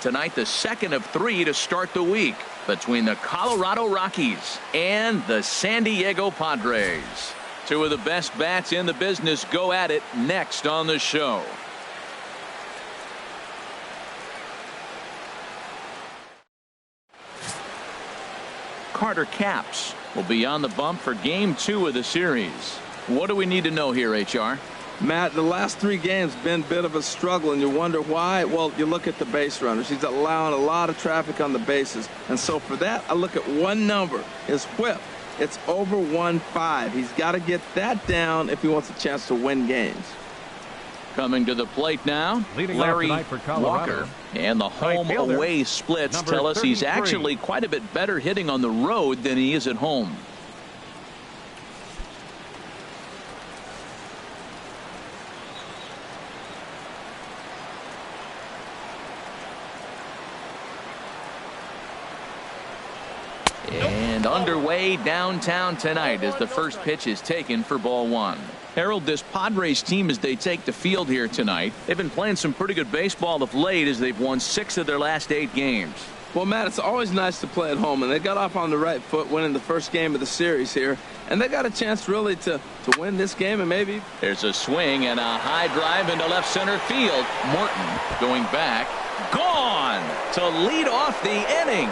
Tonight, the second of 3 to start the week between the Colorado Rockies and the San Diego Padres. Two of the best bats in the business go at it next on the show. Carter Capps will be on the bump for Game 2 of the series. What do we need to know here, HR? Matt, the last 3 games been a bit of a struggle, and you wonder why. Well, you look at the base runners. He's allowing a lot of traffic on the bases. And so for that, I look at one number, his whip. It's over 1.5. He's got to get that down if he wants a chance to win games. Coming to the plate now, Larry Walker. And the home-away splits tell us he's actually quite a bit better hitting on the road than he is at home. And underway downtown tonight as the first pitch is taken for ball 1. Harold, this Padres team, as they take the field here tonight, they've been playing some pretty good baseball of late as they've won 6 of their last 8 games. Well, Matt, it's always nice to play at home, and they got off on the right foot winning the first game of the series here, and they got a chance really to win this game. And maybe there's a swing and a high drive into left center field. Morton going back, gone to lead off the inning.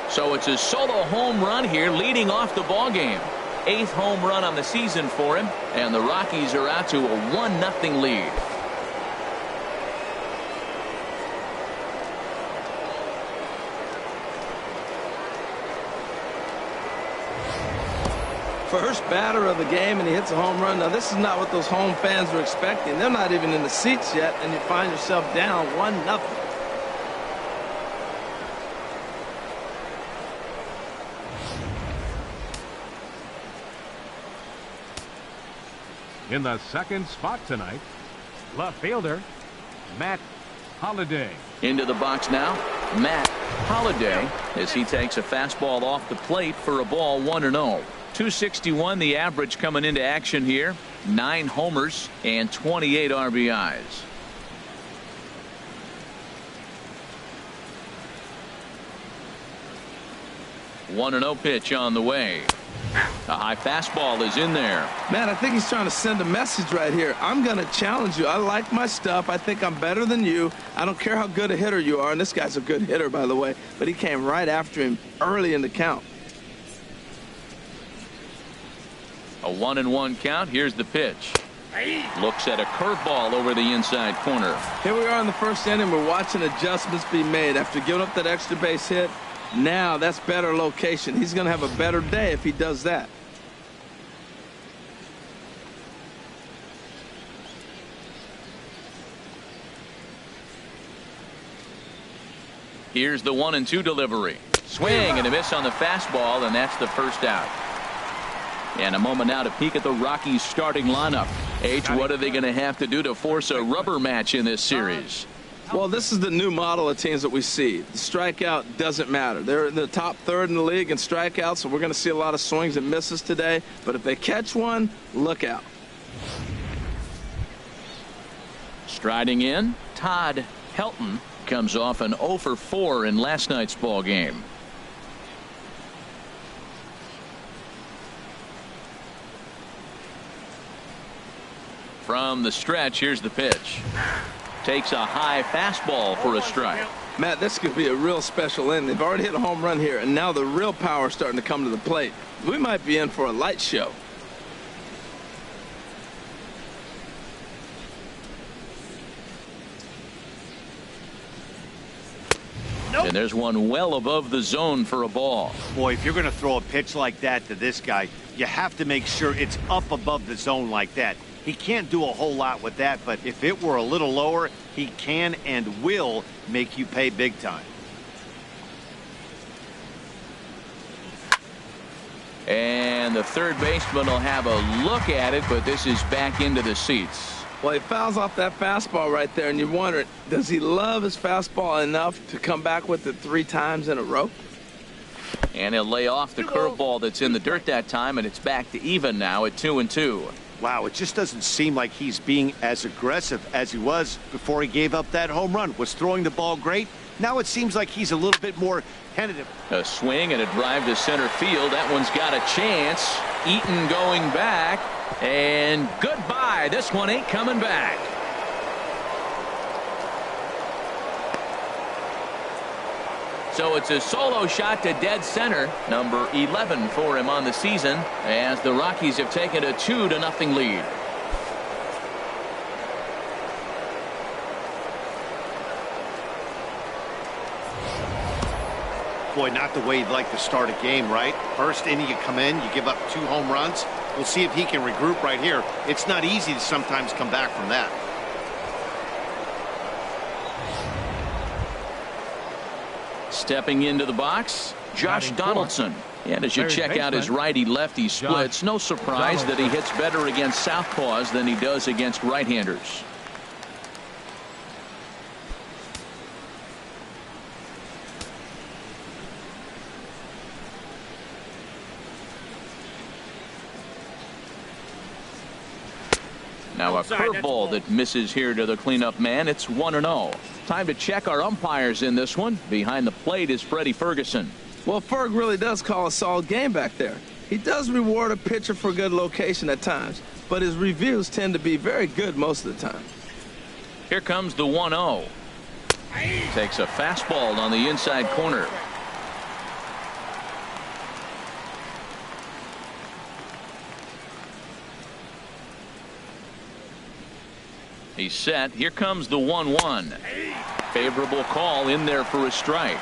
So it's a solo home run here leading off the ball game. 8th home run on the season for him, and the Rockies are out to a 1-0 lead. First batter of the game, and he hits a home run. Now, this is not what those home fans were expecting. They're not even in the seats yet, and you find yourself down 1-0. In the second spot tonight, left fielder Matt Holliday. Into the box now, Matt Holliday, as he takes a fastball off the plate for a ball 1-0. 261 the average coming into action here. 9 homers and 28 RBIs. One 1-0 pitch on the way. A high fastball is in there. Man, I think he's trying to send a message right here. I'm going to challenge you. I like my stuff. I think I'm better than you. I don't care how good a hitter you are. And this guy's a good hitter, by the way. But he came right after him early in the count. A 1-1 count. Here's the pitch. Looks at a curveball over the inside corner. Here we are in the first inning. We're watching adjustments be made after giving up that extra base hit. Now that's better location. He's going to have a better day if he does that. Here's the 1-2 delivery. Swing and a miss on the fastball, and that's the first out. And a moment now to peek at the Rockies starting lineup. H, what are they going to have to do to force a rubber match in this series? Well, this is the new model of teams that we see. The strikeout doesn't matter. They're in the top 3rd in the league in strikeouts, so we're going to see a lot of swings and misses today. But if they catch one, look out. Striding in, Todd Helton comes off an 0 for 4 in last night's ball game. From the stretch, here's the pitch. Takes a high fastball for a strike. Matt, this could be a real special inning. They've already hit a home run here, and now the real power is starting to come to the plate. We might be in for a light show. And there's one well above the zone for a ball. Boy, if you're going to throw a pitch like that to this guy, you have to make sure it's up above the zone like that. He can't do a whole lot with that, but if it were a little lower, he can and will make you pay big time. And the third baseman will have a look at it, but this is back into the seats. Well, he fouls off that fastball right there, and you wonder, does he love his fastball enough to come back with it 3 times in a row? And he'll lay off the curveball that's in the dirt that time, and it's back to even now at 2-2. Wow, it just doesn't seem like he's being as aggressive as he was before he gave up that home run. Was throwing the ball great. Now it seems like he's a little bit more tentative. A swing and a drive to center field. That one's got a chance. EATON going back. And goodbye. This one ain't coming back. So it's a solo shot to dead center. Number 11 for him on the season, as the Rockies have taken a 2-0 lead. Boy, not the way you'd like to start a game, right? First inning, you come in, you give up 2 home runs. We'll see if he can regroup right here. It's not easy to sometimes come back from that. Stepping into the box, Josh Donaldson. And as you check out his righty-lefty splits, no surprise that he hits better against southpaws than he does against right-handers. Now a curveball that misses here to the cleanup man. It's 1-0. Time to check our umpires in this one. Behind the plate is Freddie Ferguson. Well, Ferg really does call a solid game back there. He does reward a pitcher for good location at times, but his reviews tend to be very good most of the time. Here comes the 1-0. Takes a fastball on the inside corner. He's set. Here comes the 1-1. Favorable call in there for a strike.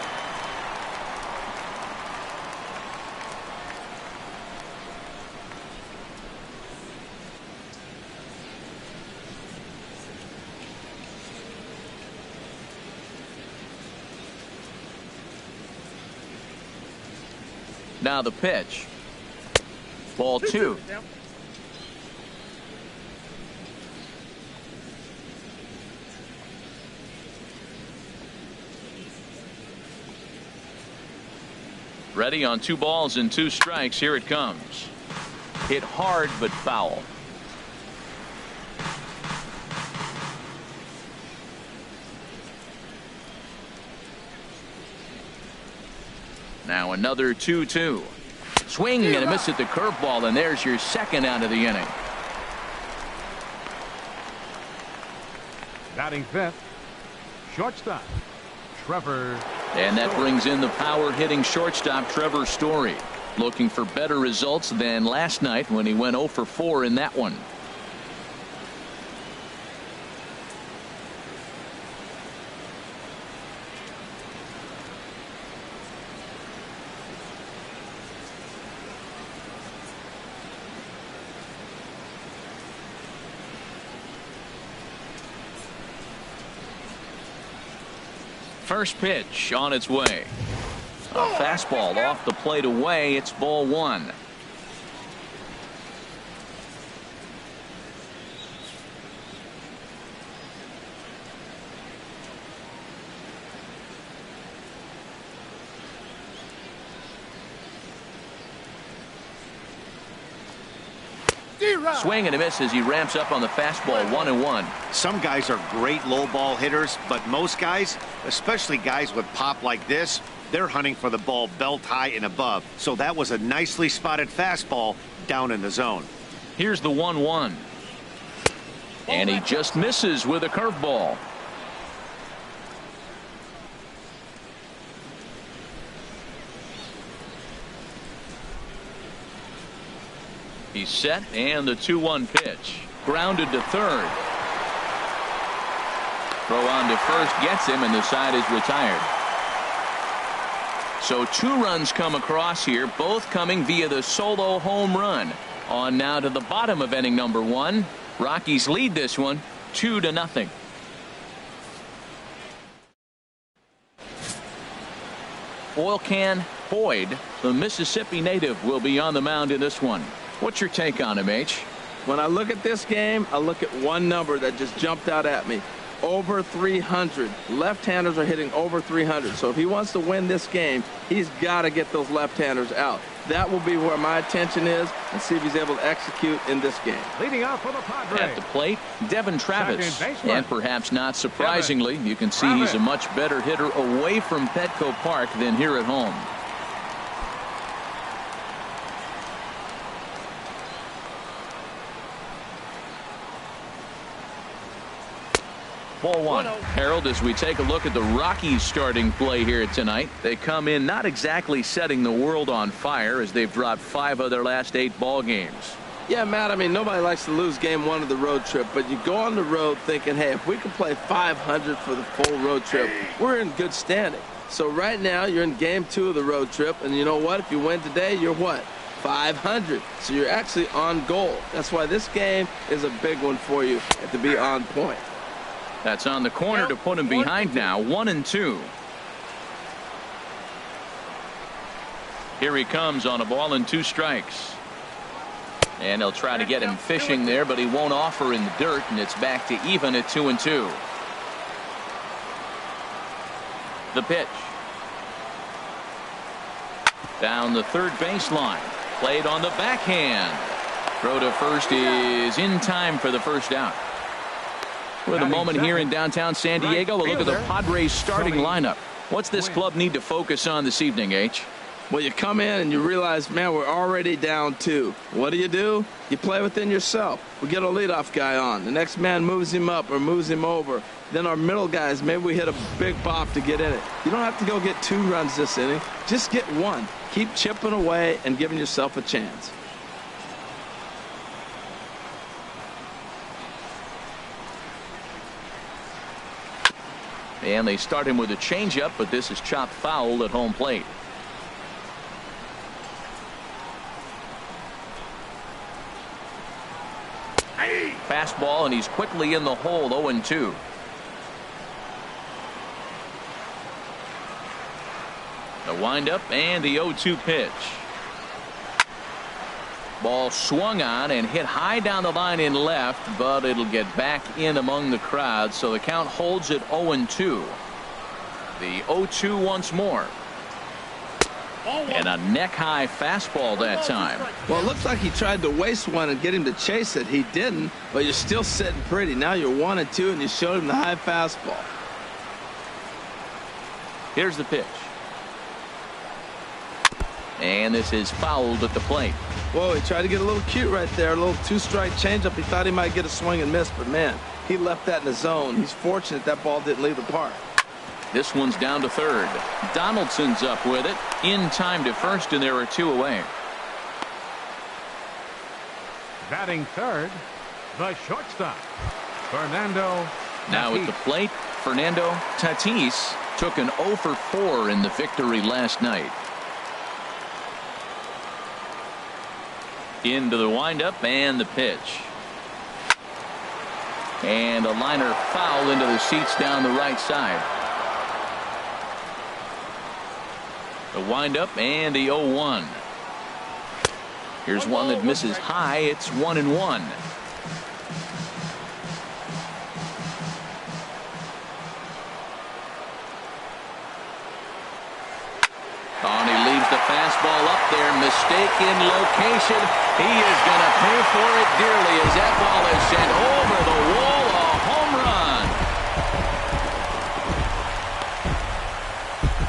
Now the pitch. Ball 2. Ready on 2 balls and 2 strikes. Here it comes. Hit hard but foul. Now another 2-2. Swing and a miss at the curveball, and there's your second out of the inning. Batting fifth, shortstop, TREVOR. And that brings in the power hitting shortstop TREVOR Story. Looking for better results than last night when he went 0 for 4 in that one. First pitch on its way. A fastball off the plate away. It's ball 1. Swing and a miss as he ramps up on the fastball. 1-1. Some guys are great low ball hitters, but most guys, especially guys with pop like this, they're hunting for the ball belt high and above. So that was a nicely spotted fastball down in the zone. Here's the 1-1. And he just misses with a curveball. He's set, and the 2-1 pitch. Grounded to third. Throw on to first gets him, and the side is retired. So 2 runs come across here, both coming via the solo home run. On now to the bottom of inning number 1. Rockies lead this one 2-0. Oil Can Boyd, the Mississippi native, will be on the mound in this one. What's your take on him, H? When I look at this game, I look at one number that just jumped out at me. Over 300. Left-handers are hitting over 300. So if he wants to win this game, he's got to get those left-handers out. That will be where my attention is, and see if he's able to execute in this game. Leading off for the Padres. At the plate, Devin Travis. And perhaps not surprisingly, you can see Travis. he's a much better hitter away from Petco Park than here at home. Ball one. Harold, as we take a look at the Rockies starting play here tonight, they come in not exactly setting the world on fire as they've dropped 5 of their last 8 ball games. Yeah, Matt, I mean, nobody likes to lose game 1 of the road trip, but you go on the road thinking, hey, if we can play 500 for the full road trip, we're in good standing. So right now, you're in game 2 of the road trip, and you know what? If you win today, you're what? 500. So you're actually on goal. That's why this game is a big one for you to be on point. That's on the corner to put him behind now. 1-2. Here he comes on a ball and 2 strikes. And they'll try to get him fishing there, but he won't offer in the dirt, and it's back to even at 2-2. The pitch. Down the third baseline. Played on the backhand. Throw to first is in time for the first out. With a moment here in downtown San Diego, a look at the Padres starting lineup. What's this club need to focus on this evening, H? Well, you come in and you realize, man, we're already down 2. What do? You play within yourself. We get a leadoff guy on. The next man moves him up or moves him over. Then our middle guys, maybe we hit a big bop to get in it. You don't have to go get 2 runs this inning. Just get 1. Keep chipping away and giving yourself a chance. And they start him with a changeup, but this is chopped foul at home plate. Fastball, and he's quickly in the hole. 0-2. The windup and the 0-2 pitch. Ball swung on and hit high down the line in left, but it'll get back in among the crowd, so the count holds at 0-2. The 0-2 once more. And a neck-high fastball that time. Well, it looks like he tried to waste one and get him to chase it. He didn't, but you're still sitting pretty. Now you're 1-2, and you showed him the high fastball. Here's the pitch. And this is fouled at the plate. Whoa, he tried to get a little cute right there. A little 2-strike changeup. He thought he might get a swing and miss, but man, he left that in the zone. He's fortunate that ball didn't leave the park. This one's down to third. Donaldson's up with it. In time to first, and there are 2 away. Batting third, the shortstop, Fernando Now Tatis. at the plate, Fernando Tatis took an 0 for 4 in the victory last night. Into the windup and the pitch. And a liner foul into the seats down the right side. The windup and the 0-1. Here's one that misses high. It's 1-1. And he leaves the fastball up there. Mistaken location. He is going to pay for it dearly as that ball is sent over the wall. A home run.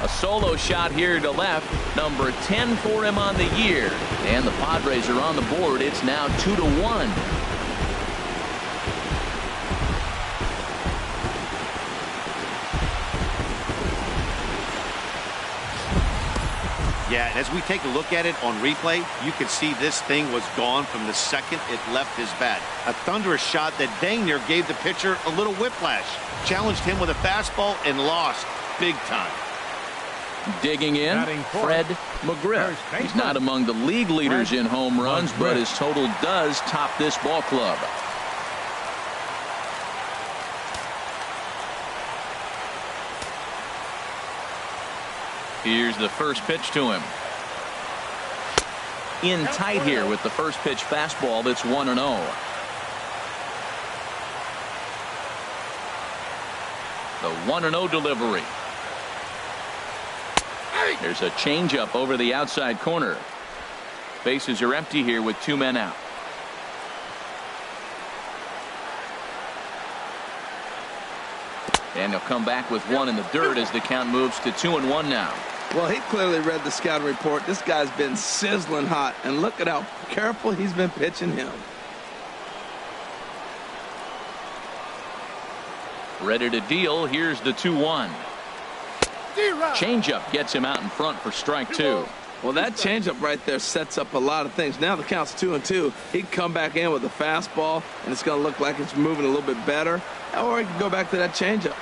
A solo shot here to left. Number 10 for him on the year. And the Padres are on the board. It's now 2-1. Yeah, and as we take a look at it on replay, you can see this thing was gone from the second it left his bat. A thunderous shot that dang near gave the pitcher a little whiplash. Challenged him with a fastball and lost big time. Digging in, Fred McGriff. He's not among the league leaders in home runs, but his total does top this ball club. Here's the first pitch to him. In tight here with the first pitch fastball. That's 1-0. The 1-0 delivery. There's a changeup over the outside corner. Bases are empty here with 2 men out. And he'll come back with 1 in the dirt as the count moves to 2-1 now. Well, he clearly read the scouting report. This guy's been sizzling hot, and look at how careful he's been pitching him. Ready to deal. Here's the 2-1. Changeup gets him out in front for strike 2. Well, that changeup right there sets up a lot of things. Now the count's 2-2. He can come back in with a fastball, and it's going to look like it's moving a little bit better. Or he can go back to that changeup.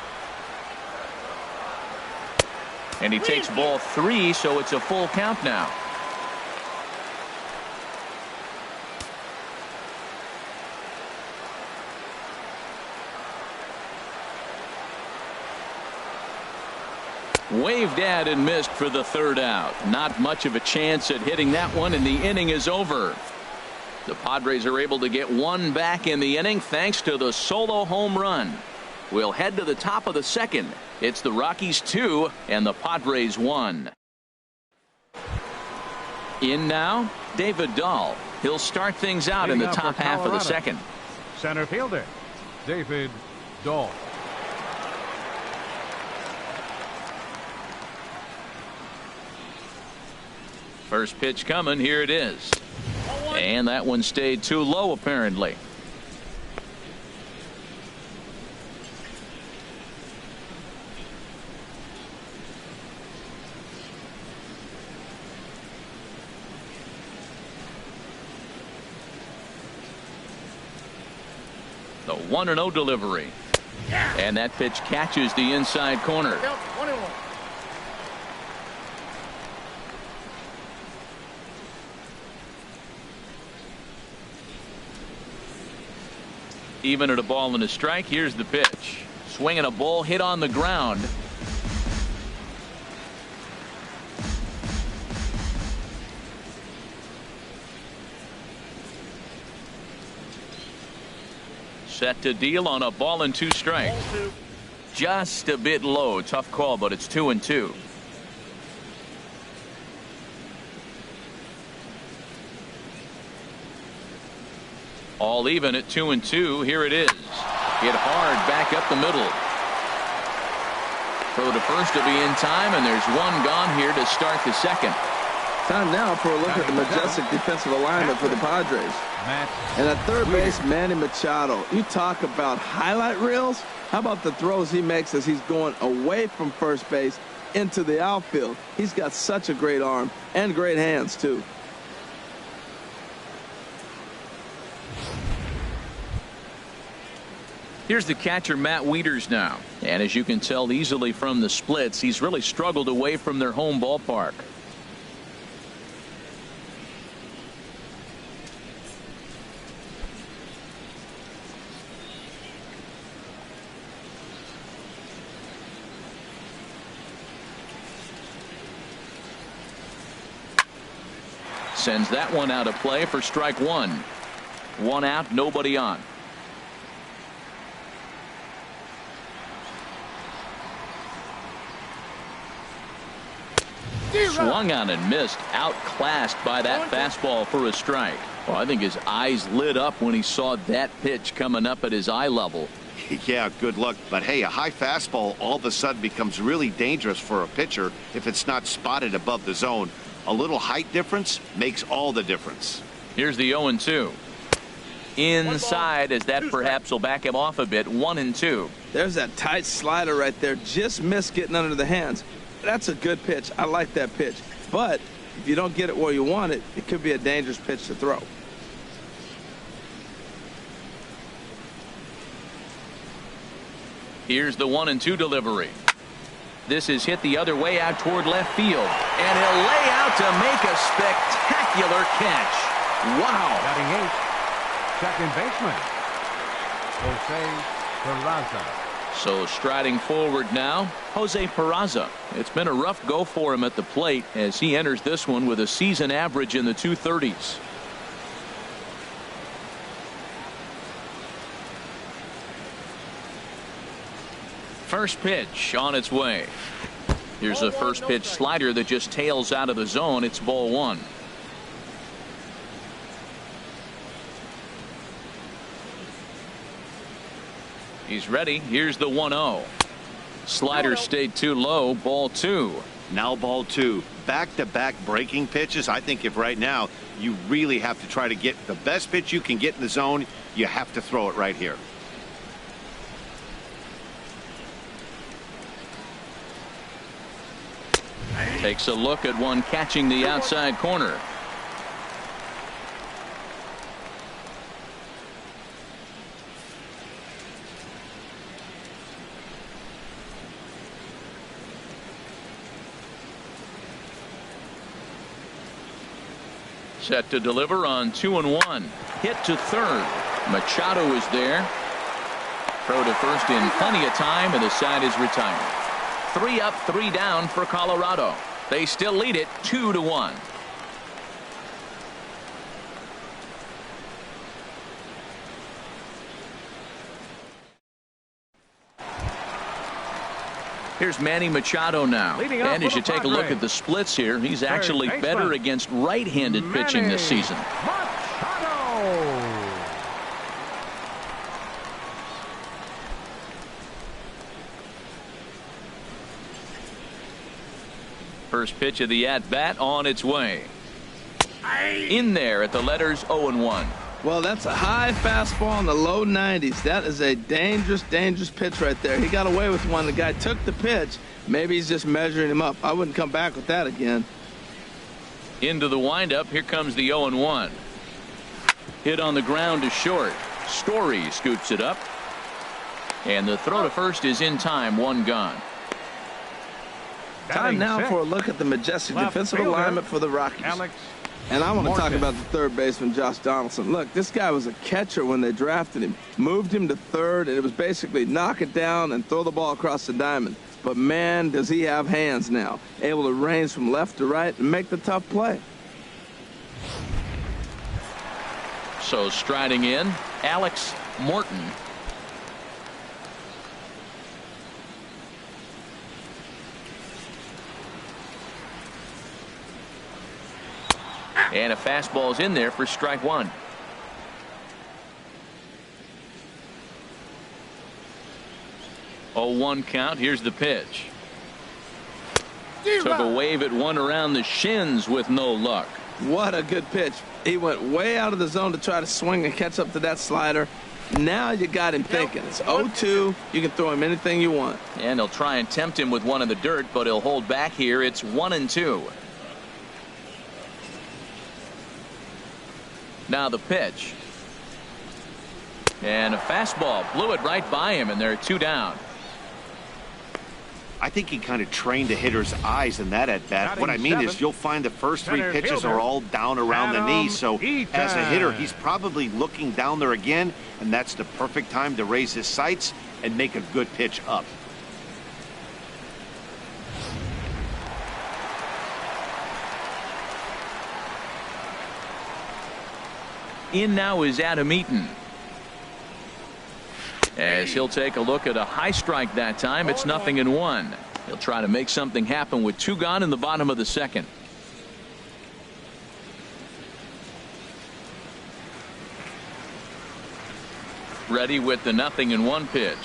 And he takes ball 3, so it's a full count now. Waved at and missed for the 3rd out. Not much of a chance at hitting that one, and the inning is over. The Padres are able to get 1 back in the inning thanks to the solo home run. We'll head to the top of the 2nd. It's the Rockies 2 and the Padres 1. In now, David Dahl. He'll start things out in the top half of the 2nd. Center fielder, David Dahl. First pitch coming. Here it is. And that one stayed too low, apparently. The 1-0 delivery. And that pitch catches the inside corner. Even at a ball and a strike. Here's the pitch. Swinging a ball hit on the ground. Set to deal on a ball and 2 strikes. Just a bit low. Tough call, but it's 2-2. All even at 2-2. Here it is. Hit hard back up the middle. Throw to first to be in time, and there's 1 gone here to start the 2nd. Time now for a look at the majestic defensive alignment for the Padres. And at third base, Manny Machado. You talk about highlight reels. How about the throws he makes as he's going away from first base into the outfield? He's got such a great arm and great hands, too. Here's the catcher, Matt WIETERS, now. And as you can tell easily from the splits, he's really struggled away from their home ballpark. Sends that one out of play for strike 1. 1 out, nobody on. Swung on and missed. Outclassed by that fastball for a strike. Well, I think his eyes lit up when he saw that pitch coming up at his eye level. Yeah, good luck. But hey, a high fastball all of a sudden becomes really dangerous for a pitcher if it's not spotted above the zone. A little height difference makes all the difference. Here's the 0-2. Inside, as that perhaps will back him off a bit. 1-2. There's that tight slider right there. Just missed getting under the hands. That's a good pitch. I like that pitch. But if you don't get it where you want it, it could be a dangerous pitch to throw. Here's the 1-2 delivery. This is hit the other way out toward left field. And he'll lay out to make a spectacular catch. Wow. Batting 8th, second baseman, Jose Peraza. So striding forward now, Jose Peraza. It's been a rough go for him at the plate as he enters this one with a season average in the 230s. First pitch on its way. Here's a first pitch slider that just tails out of the zone. It's ball 1. He's ready. Here's the 1-0. Slider stayed too low. Ball 2. Now ball 2. Back-to-back breaking pitches. I think if right now you really have to try to get the best pitch you can get in the zone, you have to throw it right here. Takes a look at one catching the outside corner. Set to deliver on 2-1. Hit to third. Machado is there. Throw to first in plenty of time, and the side is retired. 3 up, 3 down for Colorado. They still lead it 2-1. Here's Manny Machado now. And as you take a look at the splits here, he's actually better against right-handed pitching this season. Machado. First pitch of the at-bat on its way. In there at the letters 0-1. Well, that's a high fastball in the low 90s. That is a dangerous, dangerous pitch right there. He got away with one. The guy took the pitch. Maybe he's just measuring him up. I wouldn't come back with that again. Into the windup. Here comes the 0-1. Hit on the ground to short. Story scoops it up. And the throw to first is in time. 1 gone. Time now for a look at the majestic defensive alignment for the Rockies. And I want to talk about the third baseman, Josh Donaldson. Look, this guy was a catcher when they drafted him. Moved him to third, and it was basically knock it down and throw the ball across the diamond. But, man, does he have hands now. Able to range from left to right and make the tough play. So striding in, Alex Morton. And a fastball is in there for strike 1. Oh, 1 count. Here's the pitch. Took a wave at one around the shins with no luck. What a good pitch. He went way out of the zone to try to swing and catch up to that slider. Now you got him thinking. It's 0-2. You can throw him anything you want. And they'll try and tempt him with one in the dirt, but he'll hold back here. It's 1-2. Now the pitch. And a fastball blew it right by him, and they're 2 down. I think he kind of trained the hitter's eyes in that at bat. What I mean is you'll find the first 3 pitches are all down around the knee. So as a hitter, he's probably looking down there again, and that's the perfect time to raise his sights and make a good pitch up. In now is Adam Eaton. As he'll take a look at a high strike that time. It's 0-1. He'll try to make something happen with 2 gone in the bottom of the second. Ready with the 0-1 pitch.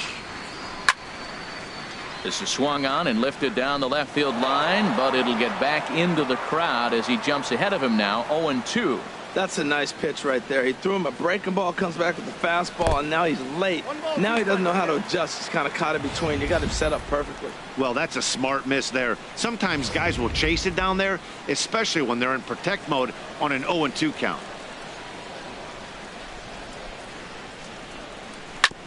This is swung on and lifted down the left field line, but it'll get back into the crowd as he jumps ahead of him now. 0-2. That's a nice pitch right there. He threw him a breaking ball, comes back with the fastball, and now he's late. Now he doesn't know how to adjust. He's kind of caught in between. You got him set up perfectly. Well, that's a smart miss there. Sometimes guys will chase it down there, especially when they're in protect mode on an 0-2 count.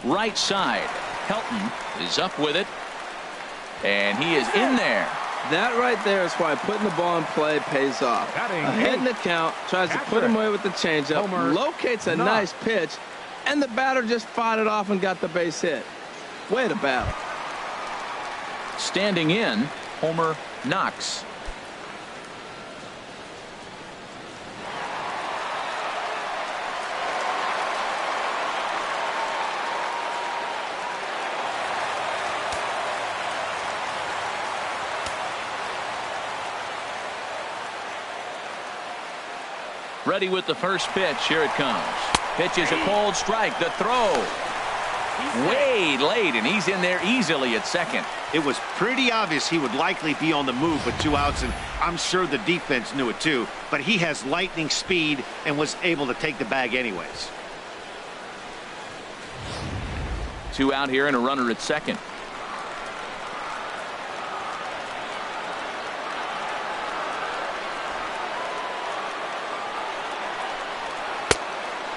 Right side. Helton is up with it. And he is in there. That right there is why putting the ball in play pays off. Ahead in the count, tries to put him away with the changeup, locates a nice pitch, and the batter just fought it off and got the base hit. Way to battle. Standing in, Homer Knox. Ready with the first pitch. Here it comes. Pitch is a cold strike. The throw. way late, and he's in there easily at second. It was pretty obvious he would likely be on the move with 2 outs, and I'm sure the defense knew it too, but he has lightning speed and was able to take the bag anyways. 2 out here and a runner at second.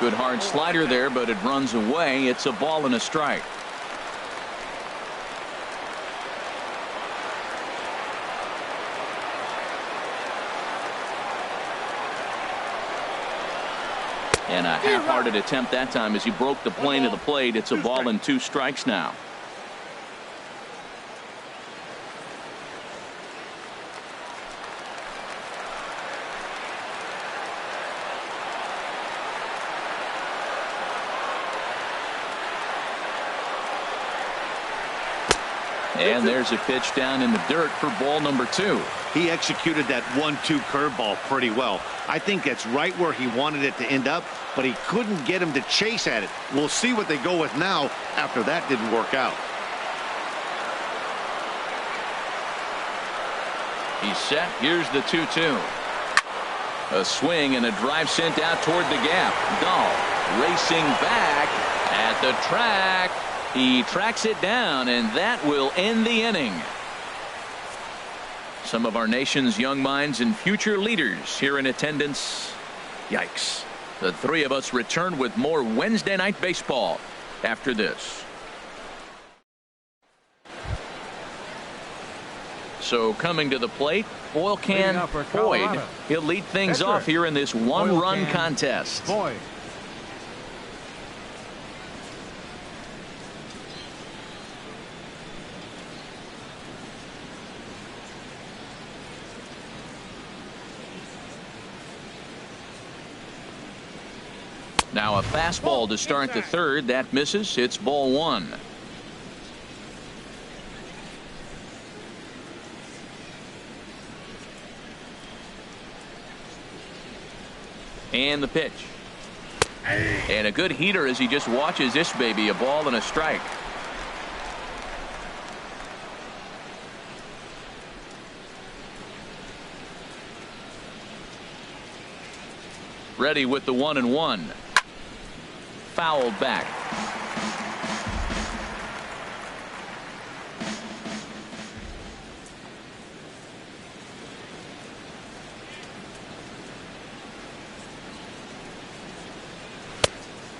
Good hard slider there, but it runs away. It's a ball and a strike. And a half-hearted attempt that time as he broke the plane of the plate. It's a ball and 2 strikes now. And there's a pitch down in the dirt for ball number 2. He executed that 1-2 curveball pretty well. I think that's right where he wanted it to end up, but he couldn't get him to chase at it. We'll see what they go with now after that didn't work out. He's set. Here's the 2-2. A swing and a drive sent out toward the gap. Dahl racing back at the track. He tracks it down, and that will end the inning. Some of our nation's young minds and future leaders here in attendance. Yikes. The 3 of us return with more Wednesday Night Baseball after this. So coming to the plate, Oil Can Boyd. He'll lead things off here in this one-run contest. Boyd. Now a fastball to start the third. That misses. It's ball 1. And the pitch. And a good heater as he just watches this baby. A ball and a strike. Ready with the 1-1. Fouled back.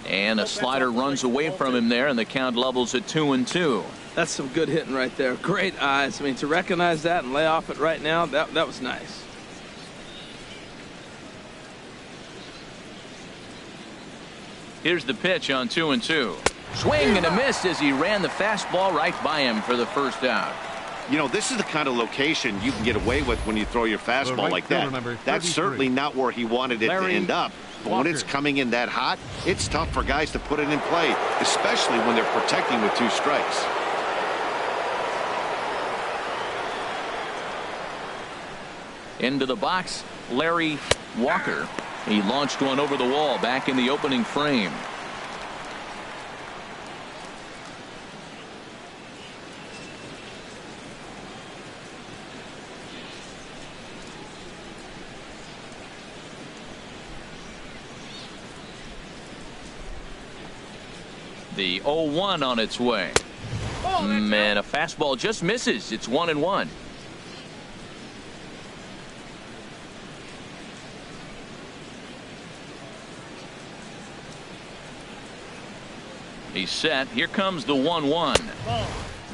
And a slider runs away from him there, and the count levels at 2-2. That's some good hitting right there. Great eyes. I mean, to recognize that and lay off it right now, that was nice. Here's the pitch on 2-2. Swing and a miss as he ran the fastball right by him for the first out. You know, this is the kind of location you can get away with when you throw your fastball like that. That's certainly not where he wanted it to end up. But when it's coming in that hot, it's tough for guys to put it in play, especially when they're protecting with 2 strikes. Into the box, Larry Walker. He launched one over the wall back in the opening frame. The 0-1 on its way. Man, a fastball just misses. It's 1-1. He's set. Here comes the 1-1.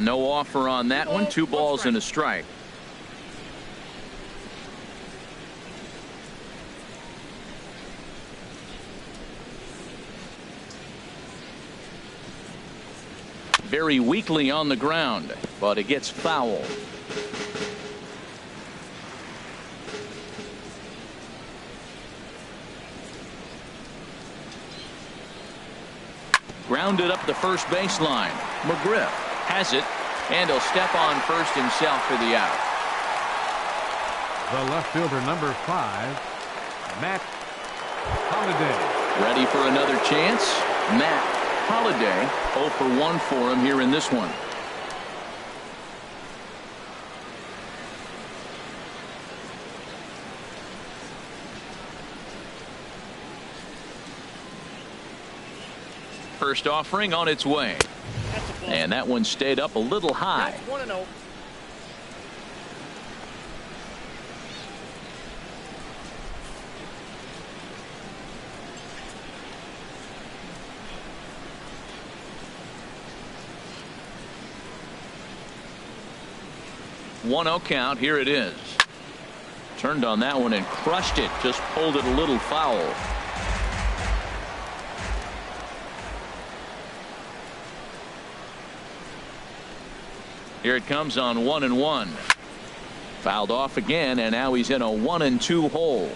No offer on that one. 2 balls and a strike. Very weakly on the ground, but it gets foul. Grounded up the first baseline. McGriff has it, and he'll step on first himself for the out. The left fielder, number 5, Matt Holliday. Ready for another chance. Matt Holiday 0 for 1 for him here in this one. First offering on its way. And that one stayed up a little high. 1-0. One-0 count. Here it is. Turned on that one and crushed it. Just pulled it a little foul. Here it comes on 1-1. Fouled off again, and now he's in a 1-2 hole.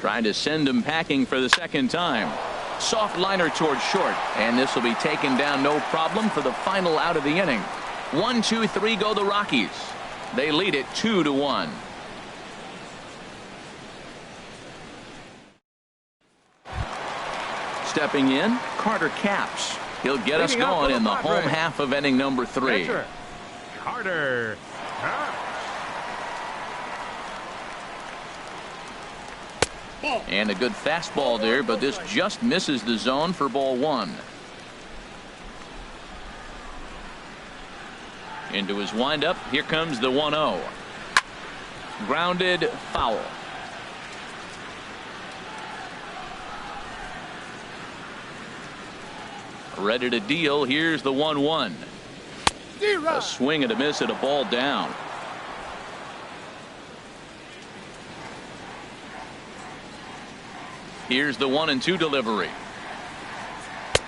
Trying to send him packing for the second time. Soft liner towards short, and this will be taken down no problem for the final out of the inning. 1-2-3 go the Rockies. They lead it 2-1. Stepping in, Carter Capps. He'll get us going in the home half of inning number 3. Pitcher, Carter Capps. And a good fastball there, but this just misses the zone for ball 1. Into his windup. Here comes the 1-0. Grounded foul. Ready to deal. Here's the 1-1. A swing and a miss at a ball down. Here's the 1-2 delivery.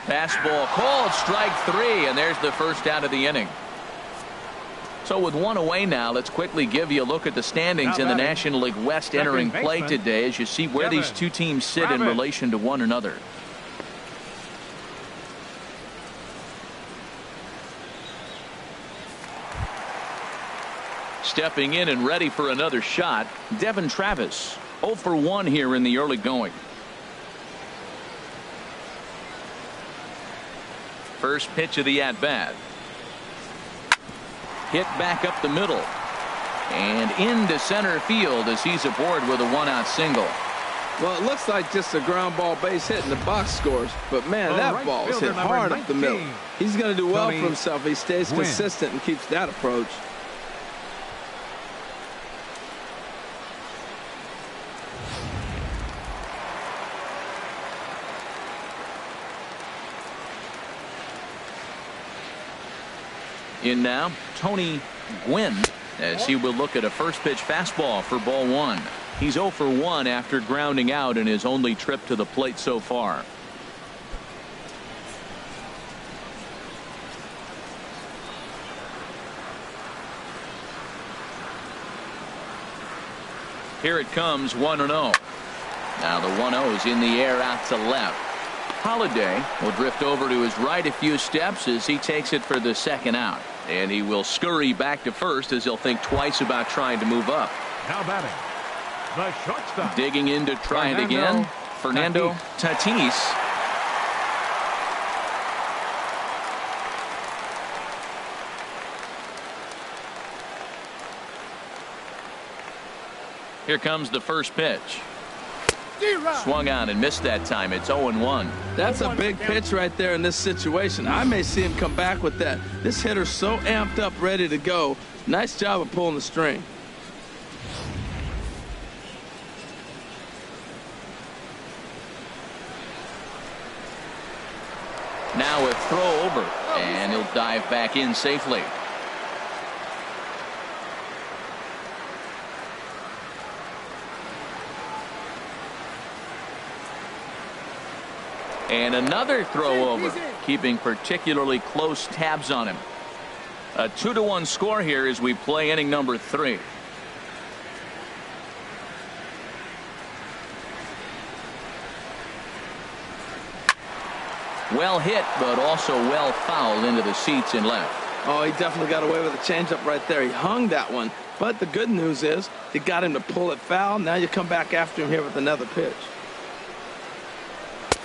Fastball called, strike 3, and there's the first out of the inning. So with one away now, let's quickly give you a look at the standings in the National League West entering play today as you see where these two teams sit in relation to one another. Stepping in and ready for another shot, Devin Travis. 0 for 1 here in the early going. First pitch of the at-bat. Hit back up the middle. And into center field as he's aboard with a 1-out single. Well, it looks like just a ground ball base hit in the box scores. But, man, that ball is hit hard up the middle. He's going to do well for himself. He stays consistent and keeps that approach. In now, Tony Gwynn, as he will look at a first pitch fastball for ball 1. He's 0 for 1 after grounding out in his only trip to the plate so far. Here it comes, 1-0. Now the 1-0 is in the air out to left. Holiday will drift over to his right a few steps as he takes it for the second out. And he will scurry back to first as he'll think twice about trying to move up. Now batting, the shortstop. Digging in to try it again, Fernando Tatis. Here comes the first pitch. Swung on and missed that time. It's 0-1. That's a big pitch right there in this situation. I may see him come back with that. This hitter's so amped up, ready to go. Nice job of pulling the string. Now a throw over, and he'll dive back in safely. And another throw over, keeping particularly close tabs on him. A 2-1 score here as we play inning number 3. Well hit, but also well fouled into the seats in left. Oh, he definitely got away with a changeup right there. He hung that one, But the good news is they got him to pull it foul. Now you come back after him here with another pitch.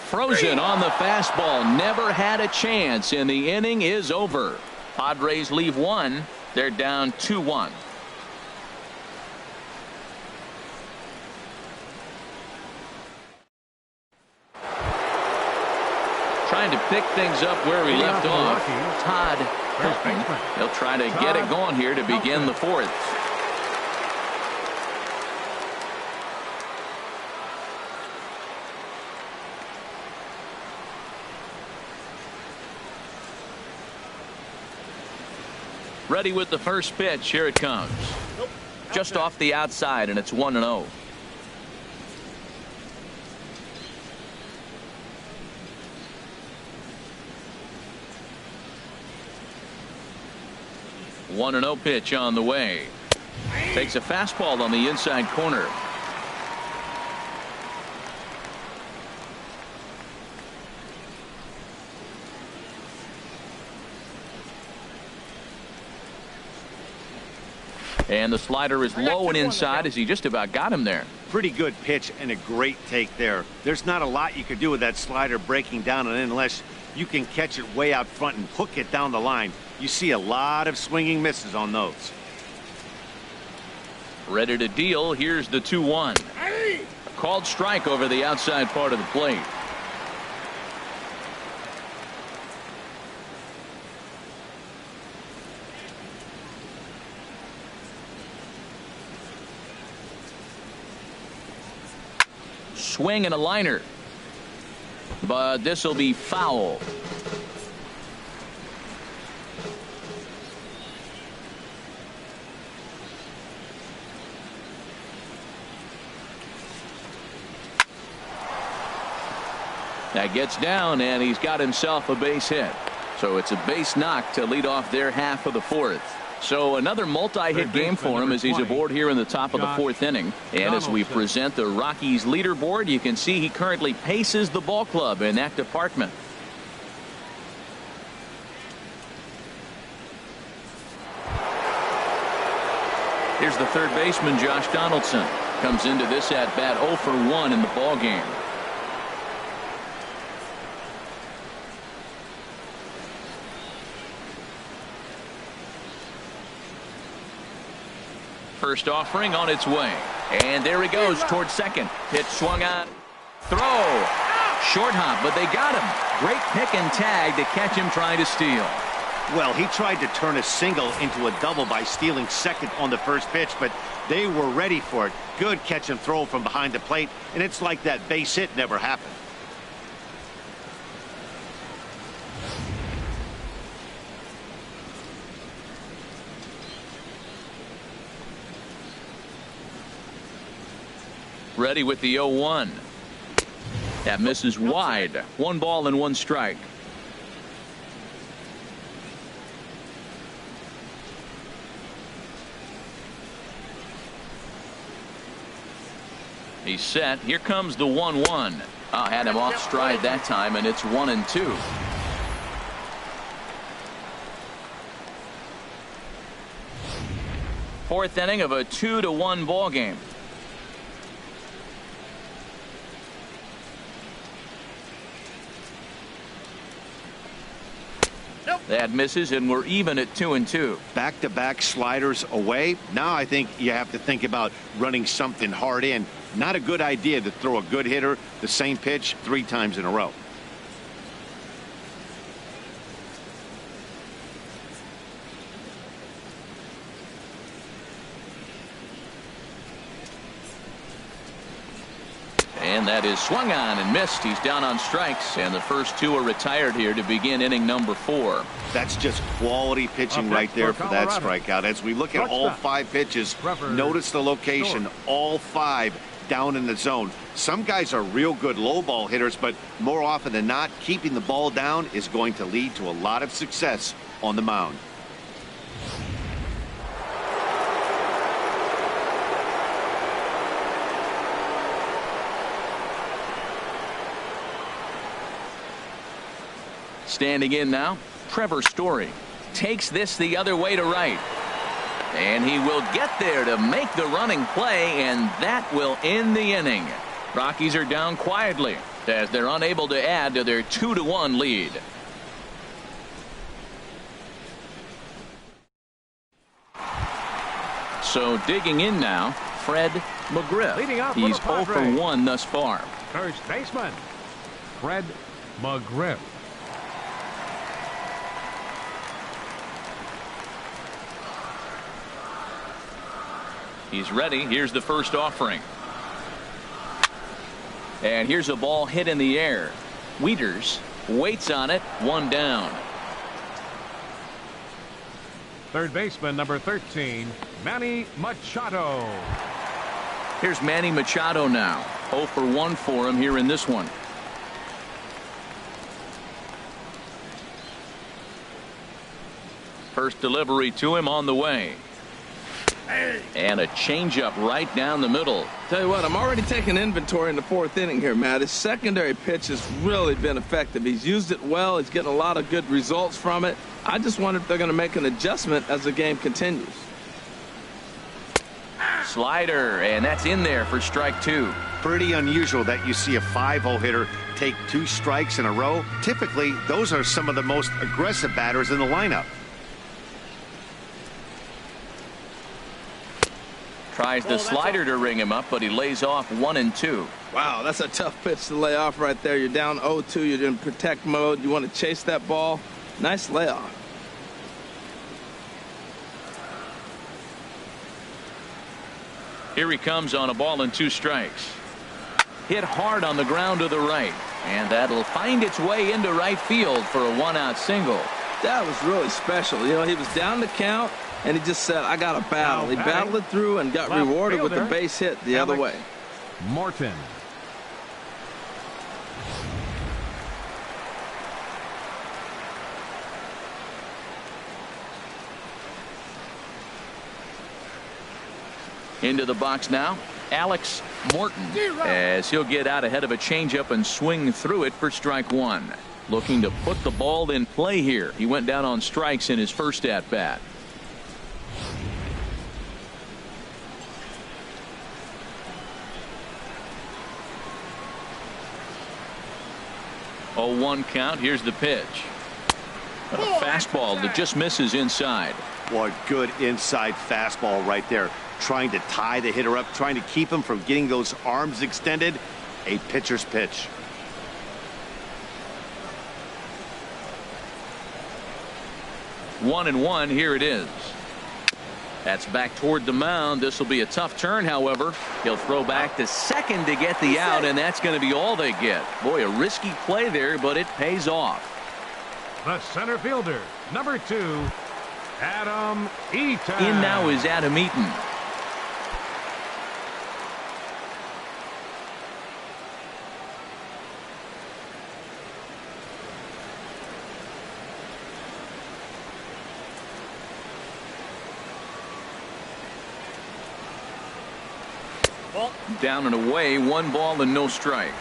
Frozen on the fastball. Never had a chance, and the inning is over. Padres leave one. They're down 2-1. Trying to pick things up where we left off. Todd Helton. He'll try to get it going here to begin the fourth. Ready with the first pitch. Here it comes. Just off the outside, and it's 1-0. One and 0 pitch on the way. Takes a fastball on the inside corner. And the slider is low and inside as he just about got him there. Pretty good pitch and a great take there. There's not a lot you could do with that slider breaking down, and unless you can catch it way out front and hook it down the line, you see a lot of swinging misses on those. Ready to deal. Here's the 2-1. A called strike over the outside part of the plate. Swing and a liner, but this will be foul. That gets down, and he's got himself a base hit. So it's a base knock to lead off their half of the fourth. So another multi-hit game for him as he's aboard here in the top of the fourth inning. And as we present the Rockies leaderboard, you can see he currently paces the ball club in that department. Here's the third baseman, Josh Donaldson. Comes into this at bat 0 for 1 in the ball game. First offering on its way, and there he goes towards second. Pitch swung on, throw, short hop, but they got him. Great pick and tag to catch him trying to steal. Well, he tried to turn a single into a double by stealing second on the first pitch, but they were ready for it. Good catch and throw from behind the plate, and it's like that base hit never happened. Ready with the 0-1. That misses wide. 1 ball and 1 strike. He's set. Here comes the 1-1. Had him off stride that time, and it's 1-2. Fourth inning of a 2-1 ball game. That misses, and we're even at 2-2. Back-to-back sliders away. Now I think you have to think about running something hard in. Not a good idea to throw a good hitter the same pitch 3 times in a row. And that is swung on and missed. He's down on strikes, and the first 2 are retired here to begin inning number 4. That's just quality pitching right there for that strikeout. As we look at all 5 pitches, notice the location. All 5 down in the zone. Some guys are real good low ball hitters, but more often than not, keeping the ball down is going to lead to a lot of success on the mound. Standing in now, TREVOR Story takes this the other way to right. And he will get there to make the running play, and that will end the inning. Rockies are down quietly as they're unable to add to their 2-1 lead. So digging in now, Fred McGriff. Leading up He's for the 0 for 1 thus far. First baseman, Fred McGriff. He's ready. Here's the first offering. And here's a ball hit in the air. WIETERS waits on it. 1 down. Third baseman, number 13, Manny Machado. Here's Manny Machado now. 0 for 1 for him here in this one. First delivery to him on the way. And a changeup right down the middle. Tell you what, I'm already taking inventory in the 4th inning here, Matt. His secondary pitch has really been effective. He's used it well. He's getting a lot of good results from it. I just wonder if they're going to make an adjustment as the game continues. Slider, and that's in there for strike 2. Pretty unusual that you see a 5-0 hitter take 2 strikes in a row. Typically, those are some of the most aggressive batters in the lineup. Tries the slider to ring him up, but he lays off 1 and 2. Wow, that's a tough pitch to lay off right there. You're down 0-2. You're in protect mode. You want to chase that ball. Nice layoff. Here he comes on a ball and 2 strikes. Hit hard on the ground to the right, and that'll find its way into right field for a 1-out single. That was really special. You know, he was down the count, and he just said, I got to battle. He battled it through and got rewarded with the base hit the other way. MORTON. Into the box now, Alex Morton, as he'll get out ahead of a changeup and swing through it for strike 1. Looking to put the ball in play here. He went down on strikes in his first at bat. Oh, 1 count. Here's the pitch. A fastball that just misses inside. What good inside fastball right there. Trying to tie the hitter up, trying to keep him from getting those arms extended. A pitcher's pitch. One and 1. Here it is. That's back toward the mound. This will be a tough turn, however. He'll throw back to second to get the out, and that's going to be all they get. Boy, a risky play there, but it pays off. The center fielder, number 2, Adam EATON. In now is Adam EATON. Down and away, 1 ball and no strikes.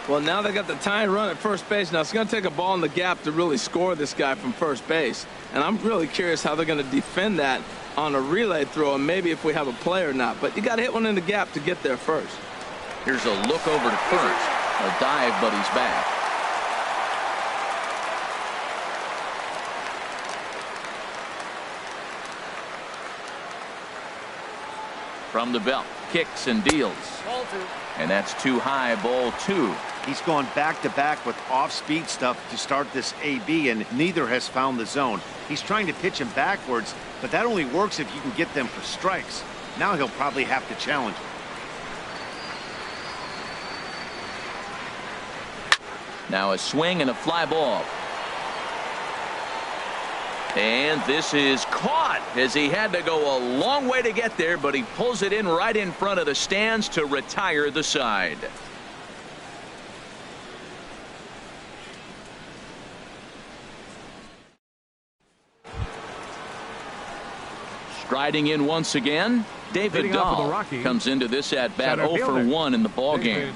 Well, now they got the tying run at first base. Now it's going to take a ball in the gap to really score this guy from first base. And I'm really curious how they're going to defend that on a relay throw, and maybe if we have a play or not. But you got to hit one in the gap to get there first. Here's a look over to first. A dive, but he's back. From the belt, kicks and deals. And that's too high, ball 2. He's gone back-to-back with off-speed stuff to start this AB, and neither has found the zone. He's trying to pitch him backwards, but that only works if you can get them for strikes. Now he'll probably have to challenge him. Now a swing and a fly ball. And this is caught as he had to go a long way to get there, but he pulls it in right in front of the stands to retire the side. Striding in once again, David Dahl comes into this at bat 0 for 1 in the ball game.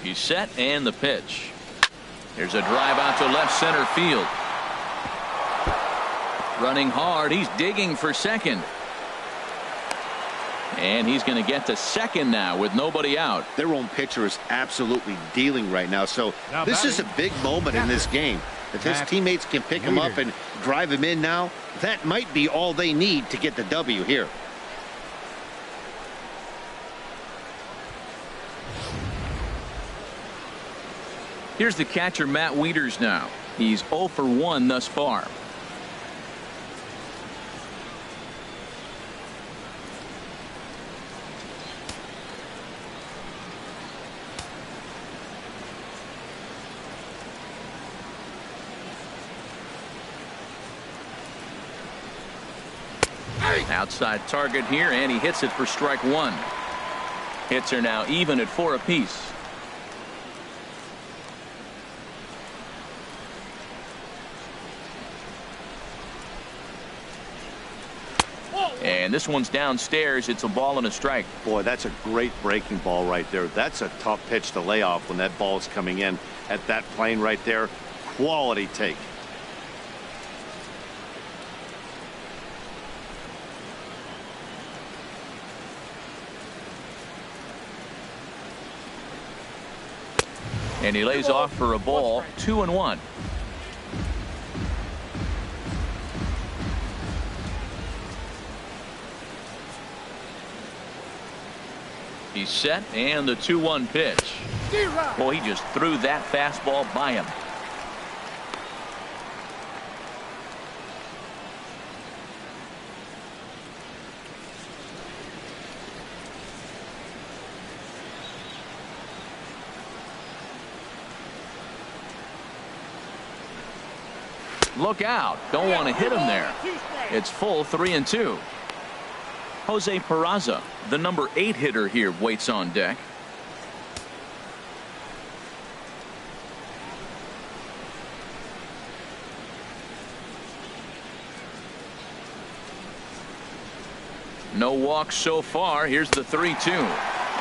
He's set, and the pitch. There's a drive out to left center field. Running hard. He's digging for second. And he's going to get to second now with nobody out. Their own pitcher is absolutely dealing right now. So this is a big moment in this game. If his teammates can pick him up and drive him in now, that might be all they need to get the W here. Here's the catcher, Matt WIETERS now. He's 0 for 1 thus far. Outside target here, and he hits it for strike one. Hits are now even at 4 apiece. And this one's downstairs. It's a ball and a strike. Boy, that's a great breaking ball right there. That's a tough pitch to lay off when that ball is coming in at that plane right there. Quality take. And he lays off for a ball. 2-1. He's set, and the 2-1 pitch. Well, he just threw that fastball by him. Look out. Don't want to hit him there. It's full 3-2. Jose Peraza, the number 8 hitter here, waits on deck. No walks so far. Here's the 3-2.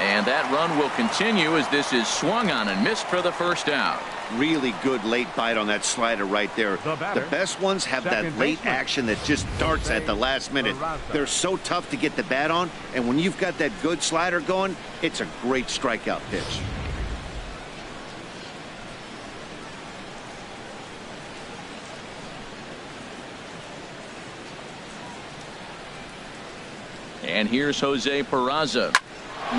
And that run will continue as this is swung on and missed for the first out. Really good late bite on that slider right there. The best ones have that late action that just darts at the last minute. They're so tough to get the bat on, and when you've got that good slider going, it's a great strikeout pitch. And here's Jose Peraza.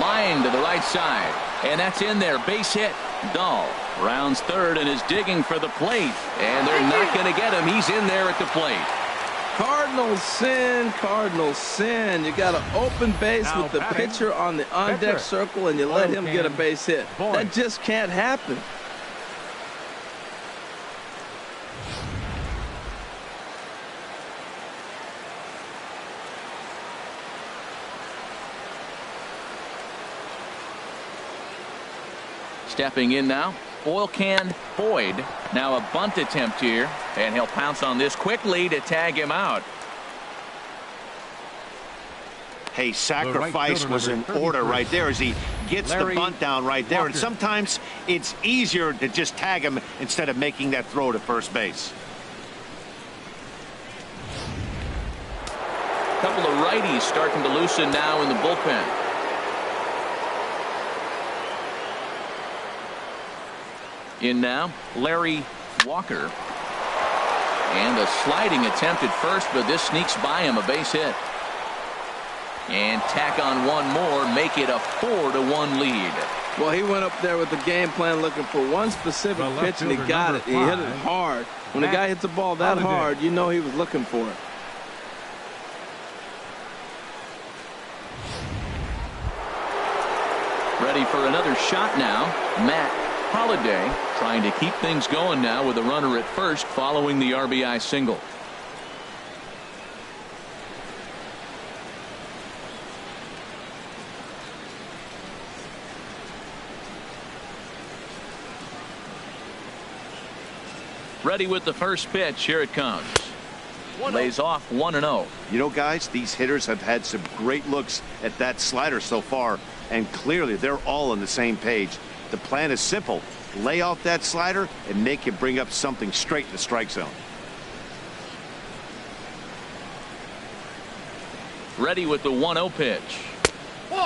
Line to the right side. And that's in there. Base hit. Dahl rounds third and is digging for the plate. And they're not going to get him. He's in there at the plate. Cardinals sin. Cardinals sin. You got an open base with the pitcher on the on-deck circle, and you let him get a base hit. That just can't happen. Stepping in now, oil can Boyd. Now a bunt attempt here, and he'll pounce on this quickly to tag him out. Hey, sacrifice was in order right there as he gets the bunt down right there. And sometimes it's easier to just tag him instead of making that throw to first base. A couple of righties starting to loosen now in the bullpen. In now, Larry Walker. And a sliding attempt at first, but this sneaks by him, a base hit. And tack on one more, make it a 4-1 lead. Well, he went up there with the game plan looking for one specific pitch, and he got it. He hit it hard. When a guy hits a ball that hard, you know he was looking for it. Ready for another shot now. McGriff trying to keep things going now with a runner at first following the RBI single. Ready with the first pitch. Here it comes. Lays off 1-0. You know, guys, these hitters have had some great looks at that slider so far, and clearly they're all on the same page. The plan is simple. Lay off that slider and make him bring up something straight in the strike zone. Ready with the 1-0 pitch.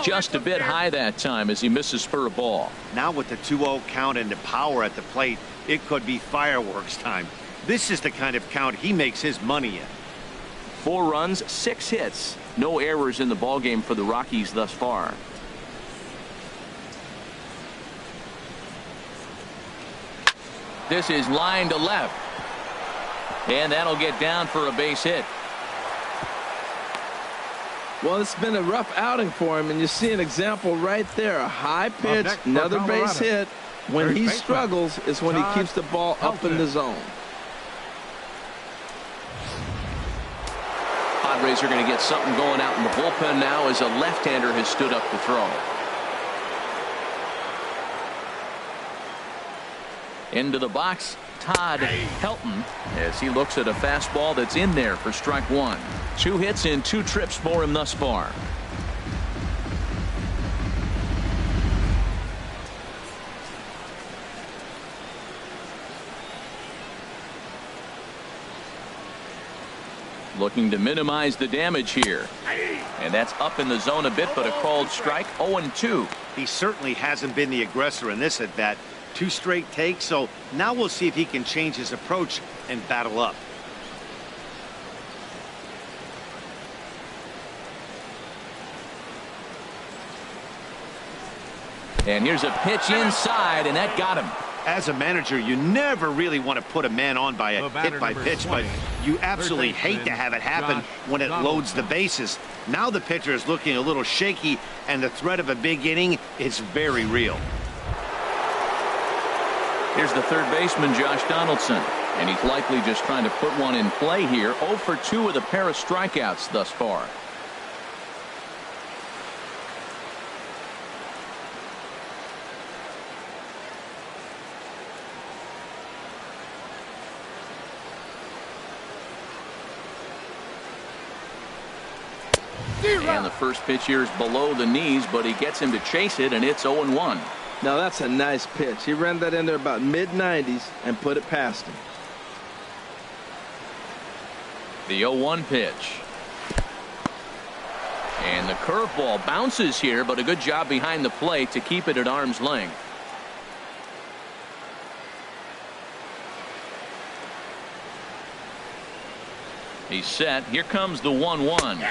Just a bit high that time as he misses for a ball. Now with the 2-0 count and the power at the plate, it could be fireworks time. This is the kind of count he makes his money in. 4 runs, 6 hits. No errors in the ballgame for the Rockies thus far. This is line to left. And that'll get down for a base hit. Well, it's been a rough outing for him, and you see an example right there. A high pitch, another base hit. When he struggles is when he keeps the ball up in the zone. Padres are going to get something going out in the bullpen now as a left-hander has stood up to throw. Into the box, Todd Helton, as he looks at a fastball that's in there for strike 1. 2 hits in 2 trips for him thus far. Looking to minimize the damage here. And that's up in the zone a bit, but a called strike. 0-2. He certainly hasn't been the aggressor in this at bat. 2 straight takes, so now we'll see if he can change his approach and battle up. And here's a pitch inside, and that got him. As a manager, you never really want to put a man on by a hit-by-pitch, but you absolutely hate to have it happen when it loads the bases. Now the pitcher is looking a little shaky, and the threat of a big inning is very real. Here's the third baseman, Josh Donaldson, and he's likely just trying to put one in play here. 0 for 2 with a pair of strikeouts thus far. And the first pitch here is below the knees, but he gets him to chase it, and it's 0-1. Now that's a nice pitch. He ran that in there about mid-90s and put it past him. The 0-1 pitch. And the curveball bounces here, but a good job behind the plate to keep it at arm's length. He's set. Here comes the 1-1.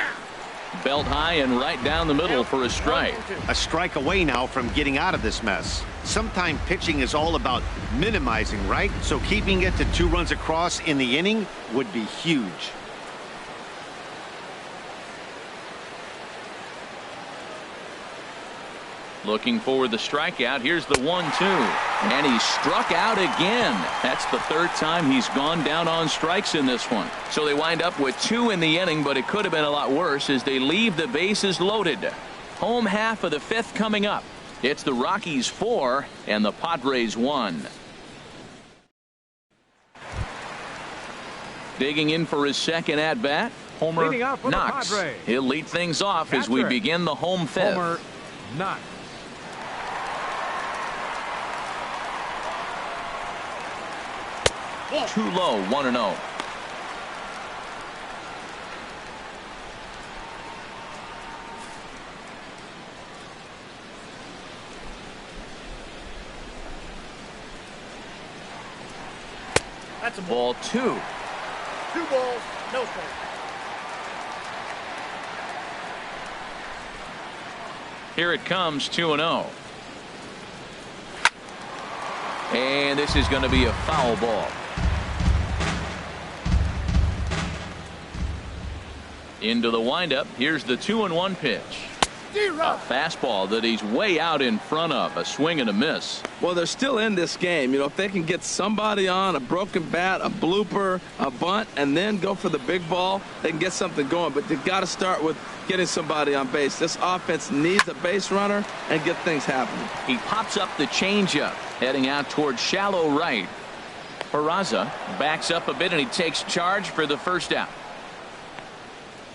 Belt high and right down the middle for a strike. A strike away now from getting out of this mess. Sometimes pitching is all about minimizing, right? So keeping it to 2 runs across in the inning would be huge. Looking for the strikeout. Here's the 1-2. And he struck out again. That's the 3rd time he's gone down on strikes in this one. So they wind up with 2 in the inning, but it could have been a lot worse as they leave the bases loaded. Home half of the 5th coming up. It's the Rockies 4 and the Padres 1. Digging in for his second at bat, Homer Knox. He'll lead things off as we begin the home 5th. Homer Knox. Too low, 1-0. That's a ball 2. 2 balls, no strikes. Here it comes, 2-0. And this is going to be a foul ball. Into the windup. Here's the 2-1 pitch. A fastball that he's way out in front of. A swing and a miss. Well, they're still in this game. You know, if they can get somebody on, a broken bat, a blooper, a bunt, and then go for the big ball, they can get something going. But they've got to start with getting somebody on base. This offense needs a base runner and get things happening. He pops up the changeup, heading out towards shallow right. Peraza backs up a bit, and he takes charge for the first out.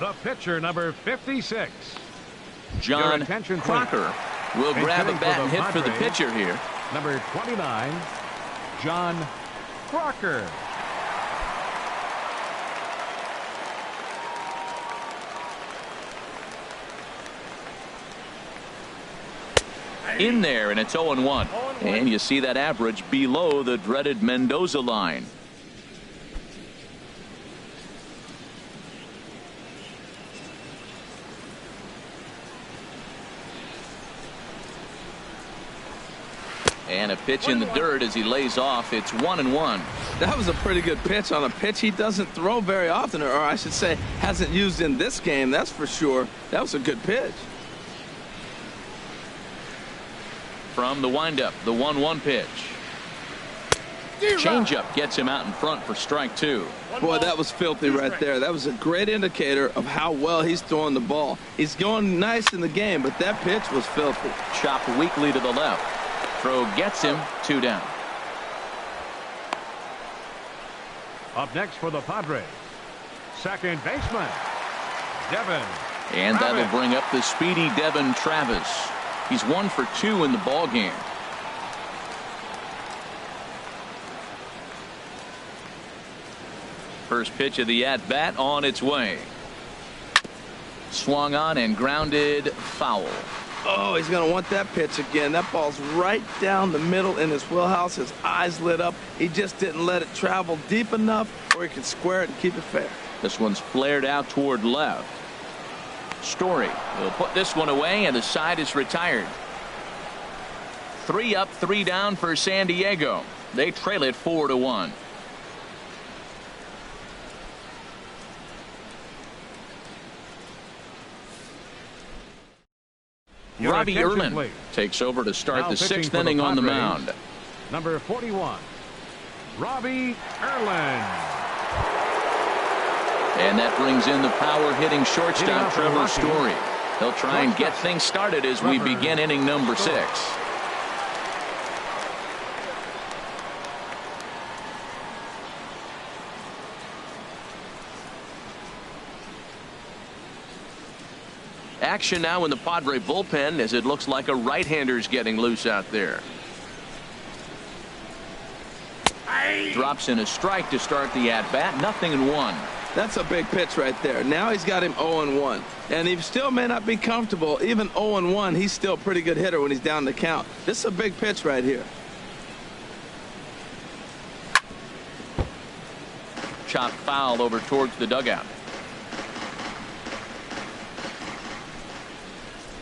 The pitcher, number 56. John Crocker will grab a bat and hit for the pitcher here. Number 29, John Crocker. In there, and it's 0-1. And you see that average below the dreaded Mendoza line. And a pitch in the dirt as he lays off. It's 1-1. That was a pretty good pitch on a pitch he doesn't throw very often, or I should say hasn't used in this game, that's for sure. That was a good pitch. From the windup, the 1-1 pitch. Changeup gets him out in front for strike 2. Boy, that was filthy right there. That was a great indicator of how well he's throwing the ball. He's going nice in the game, but that pitch was filthy. Chopped weakly to the left. Throw gets him, 2 down. Up next for the Padres, second baseman, Devin. And that'll bring up the speedy Devin Travis. He's 1 for 2 in the ball game. First pitch of the at-bat on its way. Swung on and grounded foul. Oh, he's going to want that pitch again. That ball's right down the middle in his wheelhouse. His eyes lit up. He just didn't let it travel deep enough where he could square it and keep it fair. This one's flared out toward left. Story will put this one away, and the side is retired. 3 up, 3 down for San Diego. They trail it 4-1. Robbie Erlin takes over to start now the 6th inning on the mound. Number 41, Robbie Erlin. And that brings in the power-hitting shortstop Trevor Story. He'll try and get things started as we begin inning number 6. Action now in the Padre bullpen as it looks like a right-hander's getting loose out there. Drops in a strike to start the at-bat. 0-1. That's a big pitch right there. Now he's got him 0-1. And he still may not be comfortable. Even 0-1, he's still a pretty good hitter when he's down the count. This is a big pitch right here. Chopped foul over towards the dugout.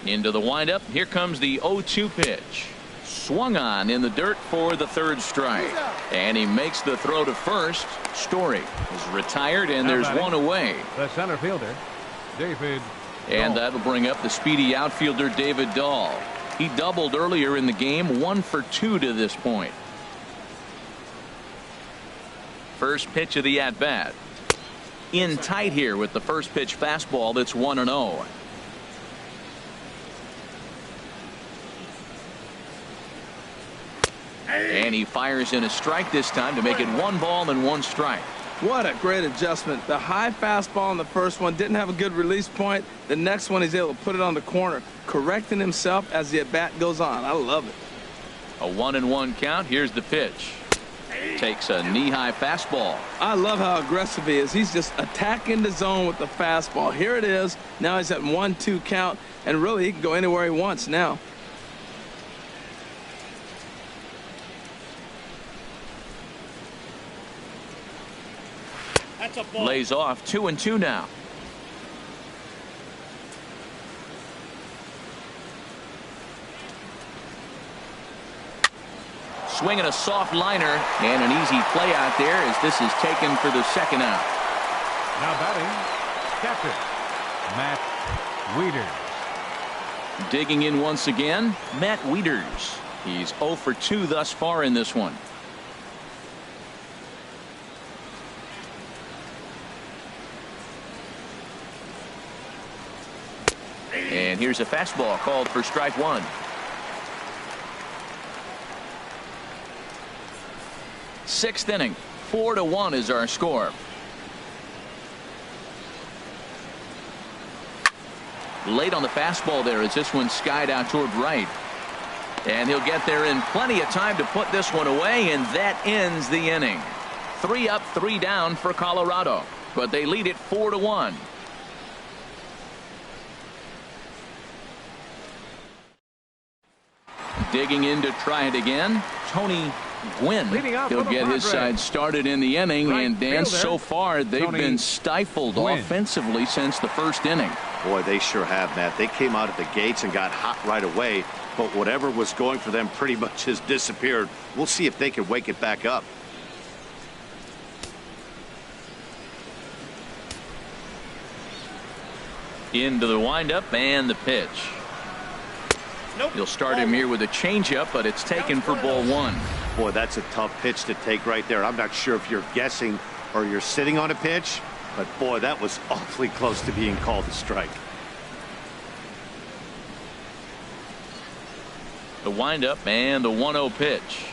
Into the windup. Here comes the 0-2 pitch. Swung on in the dirt for the 3rd strike. And he makes the throw to first. Story is retired, and there's one away. The center fielder, David. And that'll bring up the speedy outfielder David Dahl. He doubled earlier in the game, 1 for 2 to this point. First pitch of the at-bat. In tight here with the first pitch fastball. That's 1-0. And he fires in a strike this time to make it 1 ball and 1 strike. What a great adjustment. The high fastball in the first one didn't have a good release point. The next one he's able to put it on the corner, correcting himself as the at-bat goes on. I love it. A 1-1 count. Here's the pitch. Takes a knee-high fastball. I love how aggressive he is. He's just attacking the zone with the fastball. Here it is. Now he's at 1-2 count, and really he can go anywhere he wants now. Lays off. 2-2 now. Swinging a soft liner, and an easy play out there as this is taken for the 2nd out. Now batting, catcher, Matt WIETERS. Digging in once again, Matt WIETERS. He's 0 for 2 thus far in this one. And here's a fastball called for strike 1. 6th inning. 4-1 is our score. Late on the fastball there as this one skied out toward right. And he'll get there in plenty of time to put this one away, and that ends the inning. 3 up, 3 down for Colorado, but they lead it 4-1. Digging in to try it again, Tony Gwynn. He'll get his side started in the inning, and Dan, so far they've been stifled offensively since the first inning. Boy, they sure have, Matt. They came out at the gates and got hot right away, but whatever was going for them pretty much has disappeared. We'll see if they can wake it back up. Into the windup and the pitch. You'll start him here with a changeup, but it's taken for ball 1. Boy, that's a tough pitch to take right there. I'm not sure if you're guessing or you're sitting on a pitch, but boy, that was awfully close to being called a strike. The windup and the 1-0 pitch.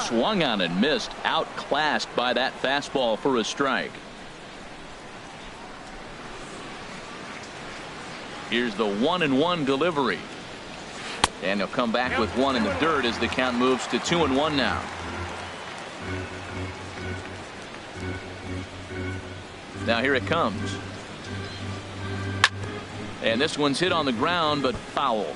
Swung on and missed, outclassed by that fastball for a strike. Here's the 1-1 delivery. And he'll come back with one in the dirt as the count moves to 2-1 now. Now here it comes. And this one's hit on the ground, but foul.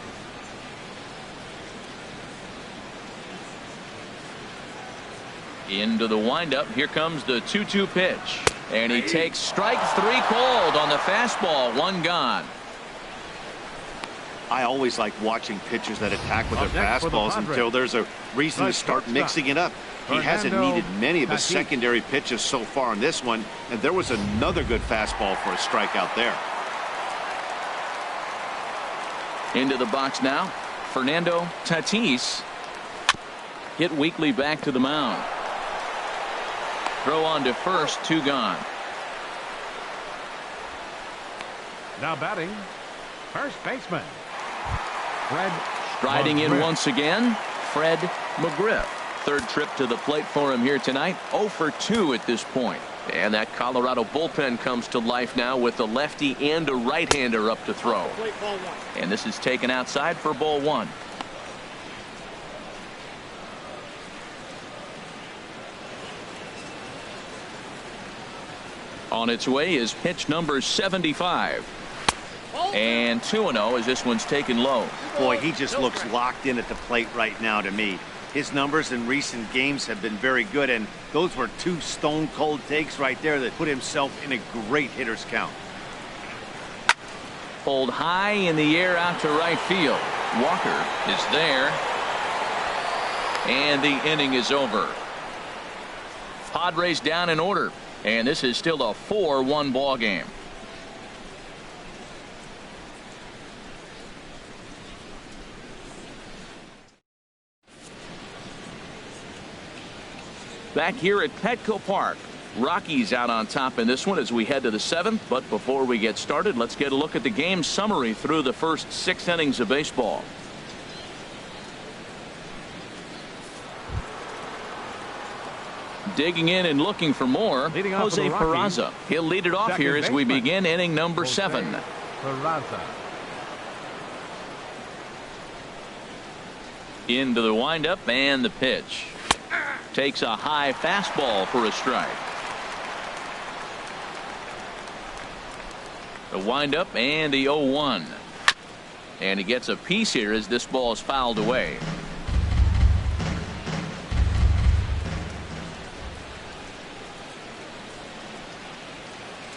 Into the windup. Here comes the 2-2 pitch. And he takes strike 3 called on the fastball. 1 gone. I always like watching pitchers that attack with their fastballs until there's a reason to start mixing it up. He hasn't needed many of his secondary pitches so far in this one, and there was another good fastball for a strikeout there. Into the box now, Fernando Tatis. Hit weakly back to the mound. Throw on to first, 2 gone. Now batting, first baseman, Fred. Striding in once again, Fred McGriff. Third trip to the plate for him here tonight. 0 for 2 at this point. And that Colorado bullpen comes to life now with a lefty and a right-hander up to throw. And this is taken outside for ball 1. On its way is pitch number 75. And 2-0 as this one's taken low. Boy, he just looks locked in at the plate right now to me. His numbers in recent games have been very good, and those were 2 stone-cold takes right there that put himself in a great hitter's count. Pulled high in the air out to right field. Walker is there. And the inning is over. Padres down in order. And this is still a 4-1 ball game. Back here at Petco Park, Rockies out on top in this one as we head to the 7th. But before we get started, let's get a look at the game summary through the first 6 innings of baseball. Digging in and looking for more, Jose Peraza. He'll lead it off here as we begin inning number 7. Into the windup and the pitch. Takes a high fastball for a strike. The windup and the 0-1. And he gets a piece here as this ball is fouled away.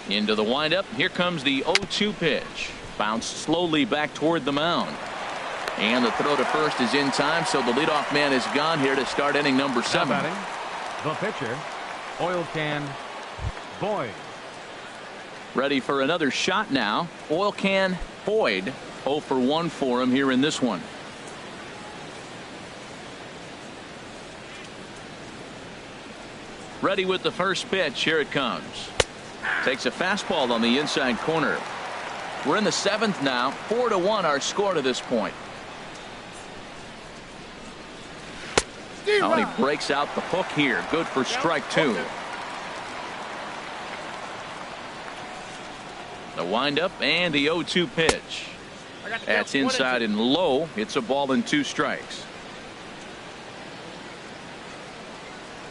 Into the windup. Here comes the 0-2 pitch. Bounced slowly back toward the mound. And the throw to first is in time, so the leadoff man is gone here to start inning number 7. The pitcher, Oil Can Boyd. Ready for another shot now. Oil Can Boyd. 0 for 1 for him here in this one. Ready with the first pitch. Here it comes. Takes a fastball on the inside corner. We're in the 7th now. 4-1 our score to this point. And he breaks out the hook here. Good for strike 2. The windup and the 0-2 pitch. That's inside and low. It's a ball and 2 strikes.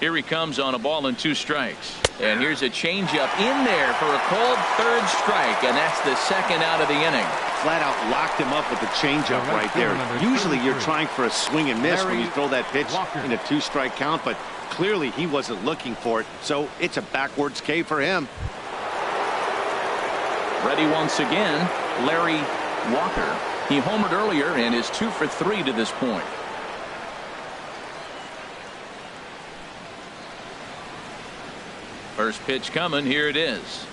Here he comes on a ball and 2 strikes. And here's a changeup in there for a cold 3rd strike. And that's the 2nd out of the inning. Flat out locked him up with the changeup right there. Usually you're trying for a swing and miss when you throw that pitch in a 2-strike count, but clearly he wasn't looking for it, so it's a backwards K for him. Ready once again, Larry Walker. He homered earlier and is 2 for 3 to this point. First pitch coming. Here it is.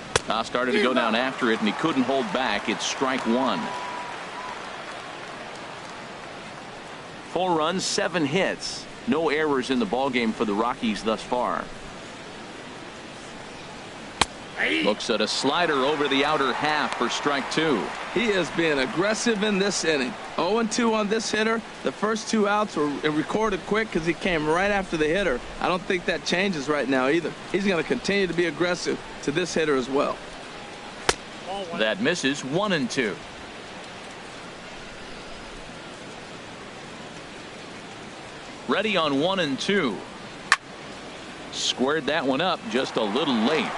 Started to go down after it, and he couldn't hold back. It's strike 1. 4 runs, 7 hits. No errors in the ballgame for the Rockies thus far. Looks at a slider over the outer half for strike 2. He is being aggressive in this inning. 0-2 on this hitter. The first 2 outs were recorded quick because he came right after the hitter. I don't think that changes right now either. He's going to continue to be aggressive to this hitter as well. That misses. 1-2. Ready on 1-2. Squared that one up just a little late.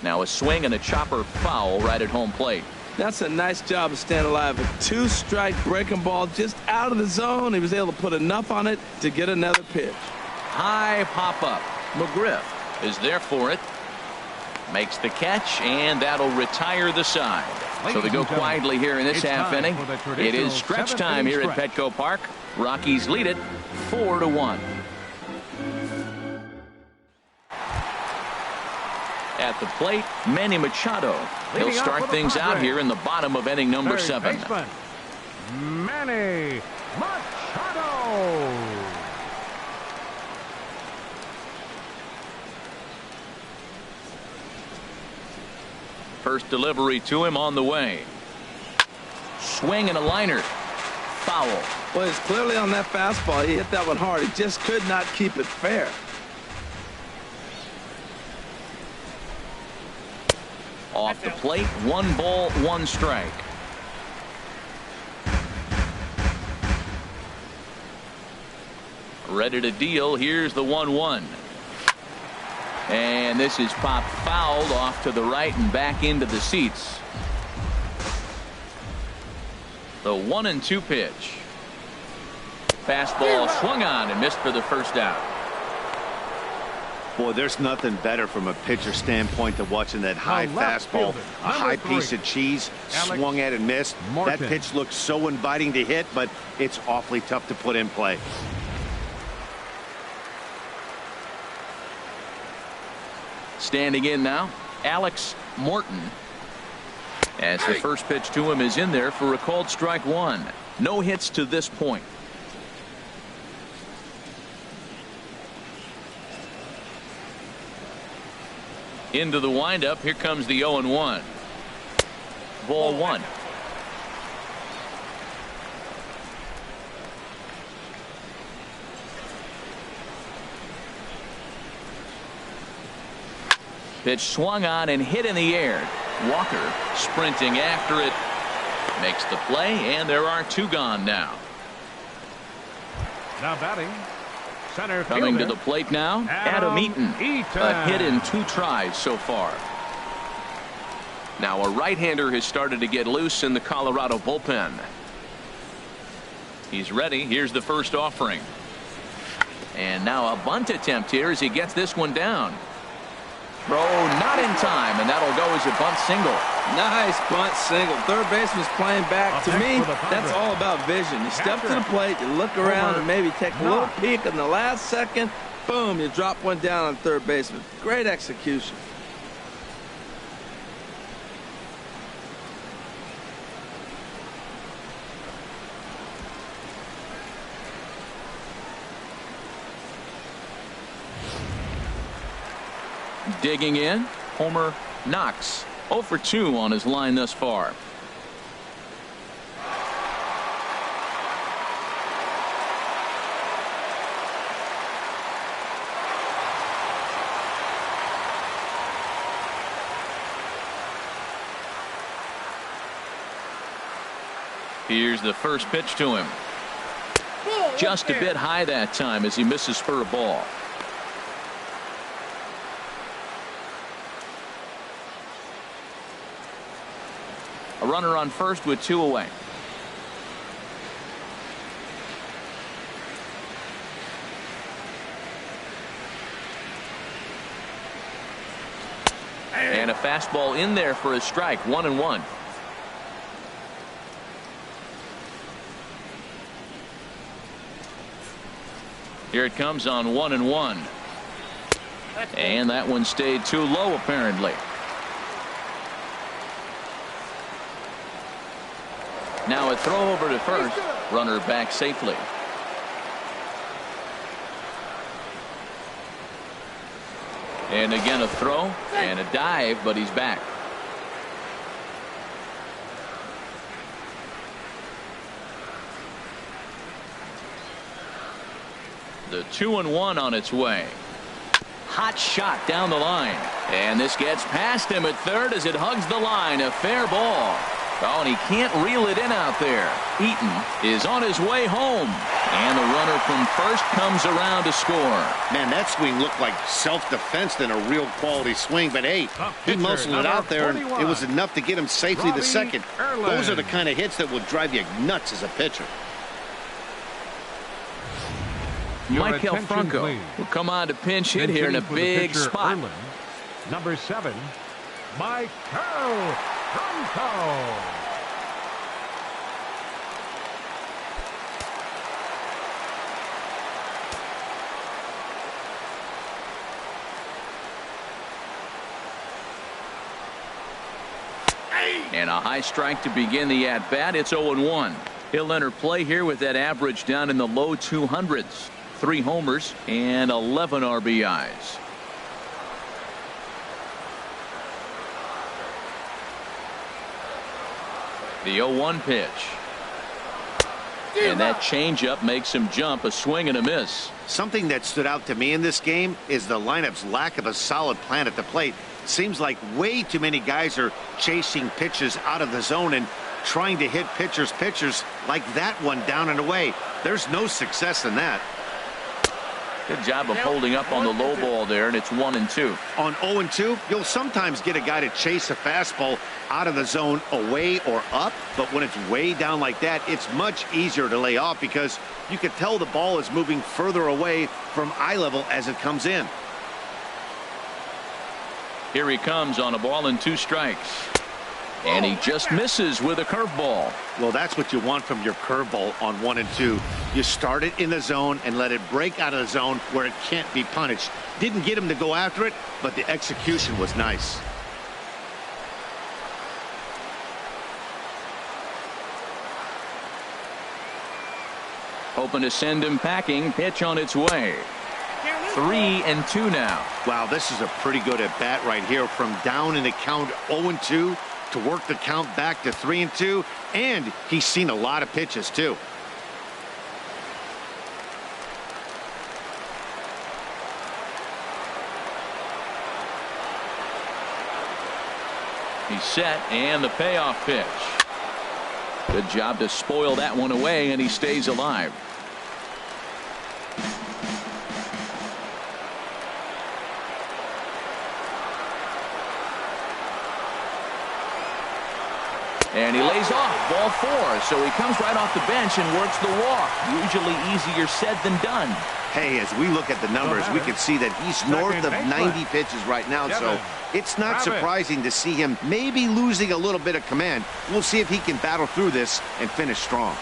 Now a swing and a chopper foul right at home plate. That's a nice job of staying alive. A 2-strike breaking ball just out of the zone. He was able to put enough on it to get another pitch. High pop up. McGriff is there for it. Makes the catch, and that'll retire the side. So they go quietly here in this half inning. It is stretch time here at Petco Park. Rockies lead it 4-1. At the plate, Manny Machado. He'll start things out here in the bottom of inning number 7. Manny Machado. First delivery to him on the way. Swing and a liner. Foul. Well, he's clearly on that fastball. He hit that one hard. He just could not keep it fair. Off the plate, 1 ball, 1 strike. Ready to deal. Here's the 1-1. And this is popped fouled off to the right and back into the seats. The 1-2 pitch. Fastball swung on and missed for the first out. Boy, there's nothing better from a pitcher standpoint than watching that high fastball, a high piece of cheese, swung at and missed. That pitch looks so inviting to hit, but it's awfully tough to put in play. Standing in now, Alex Morton. As the first pitch to him is in there for a called strike 1. No hits to this point. Into the windup. Here comes the 0-1. Ball 1. Pitch swung on and hit in the air. Walker sprinting after it. Makes the play, and there are 2 gone now. Now batting, center fielder. Coming to the plate now, Adam Eaton. A hit in 2 tries so far. Now a right-hander has started to get loose in the Colorado bullpen. He's ready. Here's the first offering. And now a bunt attempt here as he gets this one down. Throw not in time, and that'll go as a bunt single. Nice bunt single. Third baseman's playing back. To me, that's all about vision. You step to the plate, you look around, and maybe take a little peek in the last second. Boom, you drop one down on third baseman. Great execution. Digging in, Homer Knox. 0 for 2 on his line thus far. Here's the first pitch to him. Just a bit high that time as he misses for a ball. A runner on first with 2 away. And a fastball in there for a strike. 1-1. Here it comes on 1-1. And that one stayed too low apparently. Now a throw over to first. Runner back safely. And again a throw and a dive, but he's back. The 2-1 on its way. Hot shot down the line. And this gets past him at third as it hugs the line. A fair ball. Oh, and he can't reel it in out there. EATON is on his way home. And the runner from first comes around to score. Man, that swing looked like self-defense than a real quality swing. But, hey, he muscled it out there, and it was enough to get him safely to second. Those are the kind of hits that will drive you nuts as a pitcher. Michael Franco will come on to pinch hit here in a big spot. Number 7, Michael Franco. And a high strike to begin the at-bat. It's 0-1. He'll enter play here with that average down in the low 200s. 3 homers and 11 RBIs. The 0-1 pitch. And that changeup makes him jump. A swing and a miss. Something that stood out to me in this game is the lineup's lack of a solid plan at the plate. Seems like way too many guys are chasing pitches out of the zone and trying to hit pitchers like that one down and away. There's no success in that. Good job of holding up on the low ball there, and it's 1-2. On 0-2, you'll sometimes get a guy to chase a fastball out of the zone away or up, but when it's way down like that, it's much easier to lay off because you can tell the ball is moving further away from eye level as it comes in. Here he comes on a ball and 2 strikes. And he just misses with a curveball. Well, that's what you want from your curveball on 1 and 2. You start it in the zone and let it break out of the zone where it can't be punished. Didn't get him to go after it, but the execution was nice. Hoping to send him packing. Pitch on its way. 3-2 now. Wow, this is a pretty good at bat right here. From down in the count 0-2 to work the count back to 3-2, and he's seen a lot of pitches too. He's set, and the payoff pitch. Good job to spoil that one away, and he stays alive. And he lays off, ball 4, so he comes right off the bench and works the walk. Usually easier said than done. Hey, as we look at the numbers, we can see that he's north of 90 pitches right now, so it's not surprising to see him maybe losing a little bit of command. We'll see if he can battle through this and finish strong.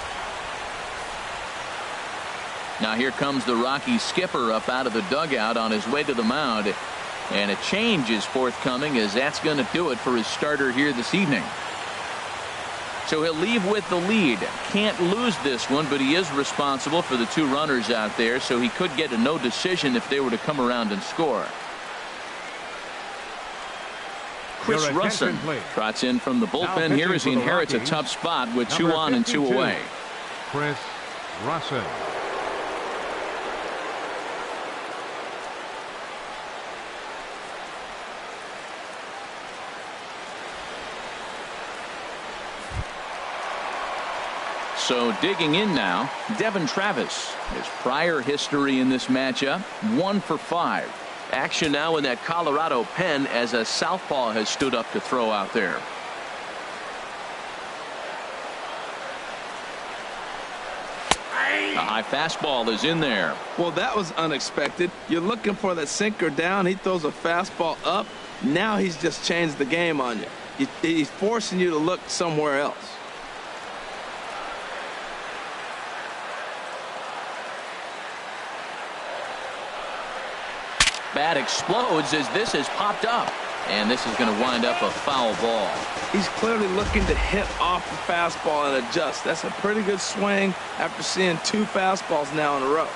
Now here comes the Rockies skipper up out of the dugout on his way to the mound. And a change is forthcoming, as that's going to do it for his starter here this evening. So he'll leave with the lead. Can't lose this one, but he is responsible for the 2 runners out there, so he could get a no decision if they were to come around and score. Chris Russin trots in from the bullpen here as he inherits a tough spot with 2 on and 2 away. Chris Russin. So digging in now, Devin Travis. His prior history in this matchup, 1 for 5. Action now in that Colorado pen as a southpaw has stood up to throw out there. A high fastball is in there. Well, that was unexpected. You're looking for that sinker down. He throws a fastball up. Now he's just changed the game on you. He's forcing you to look somewhere else. Bat explodes as this has popped up. And this is going to wind up a foul ball. He's clearly looking to hit off the fastball and adjust. That's a pretty good swing after seeing 2 fastballs now in a row.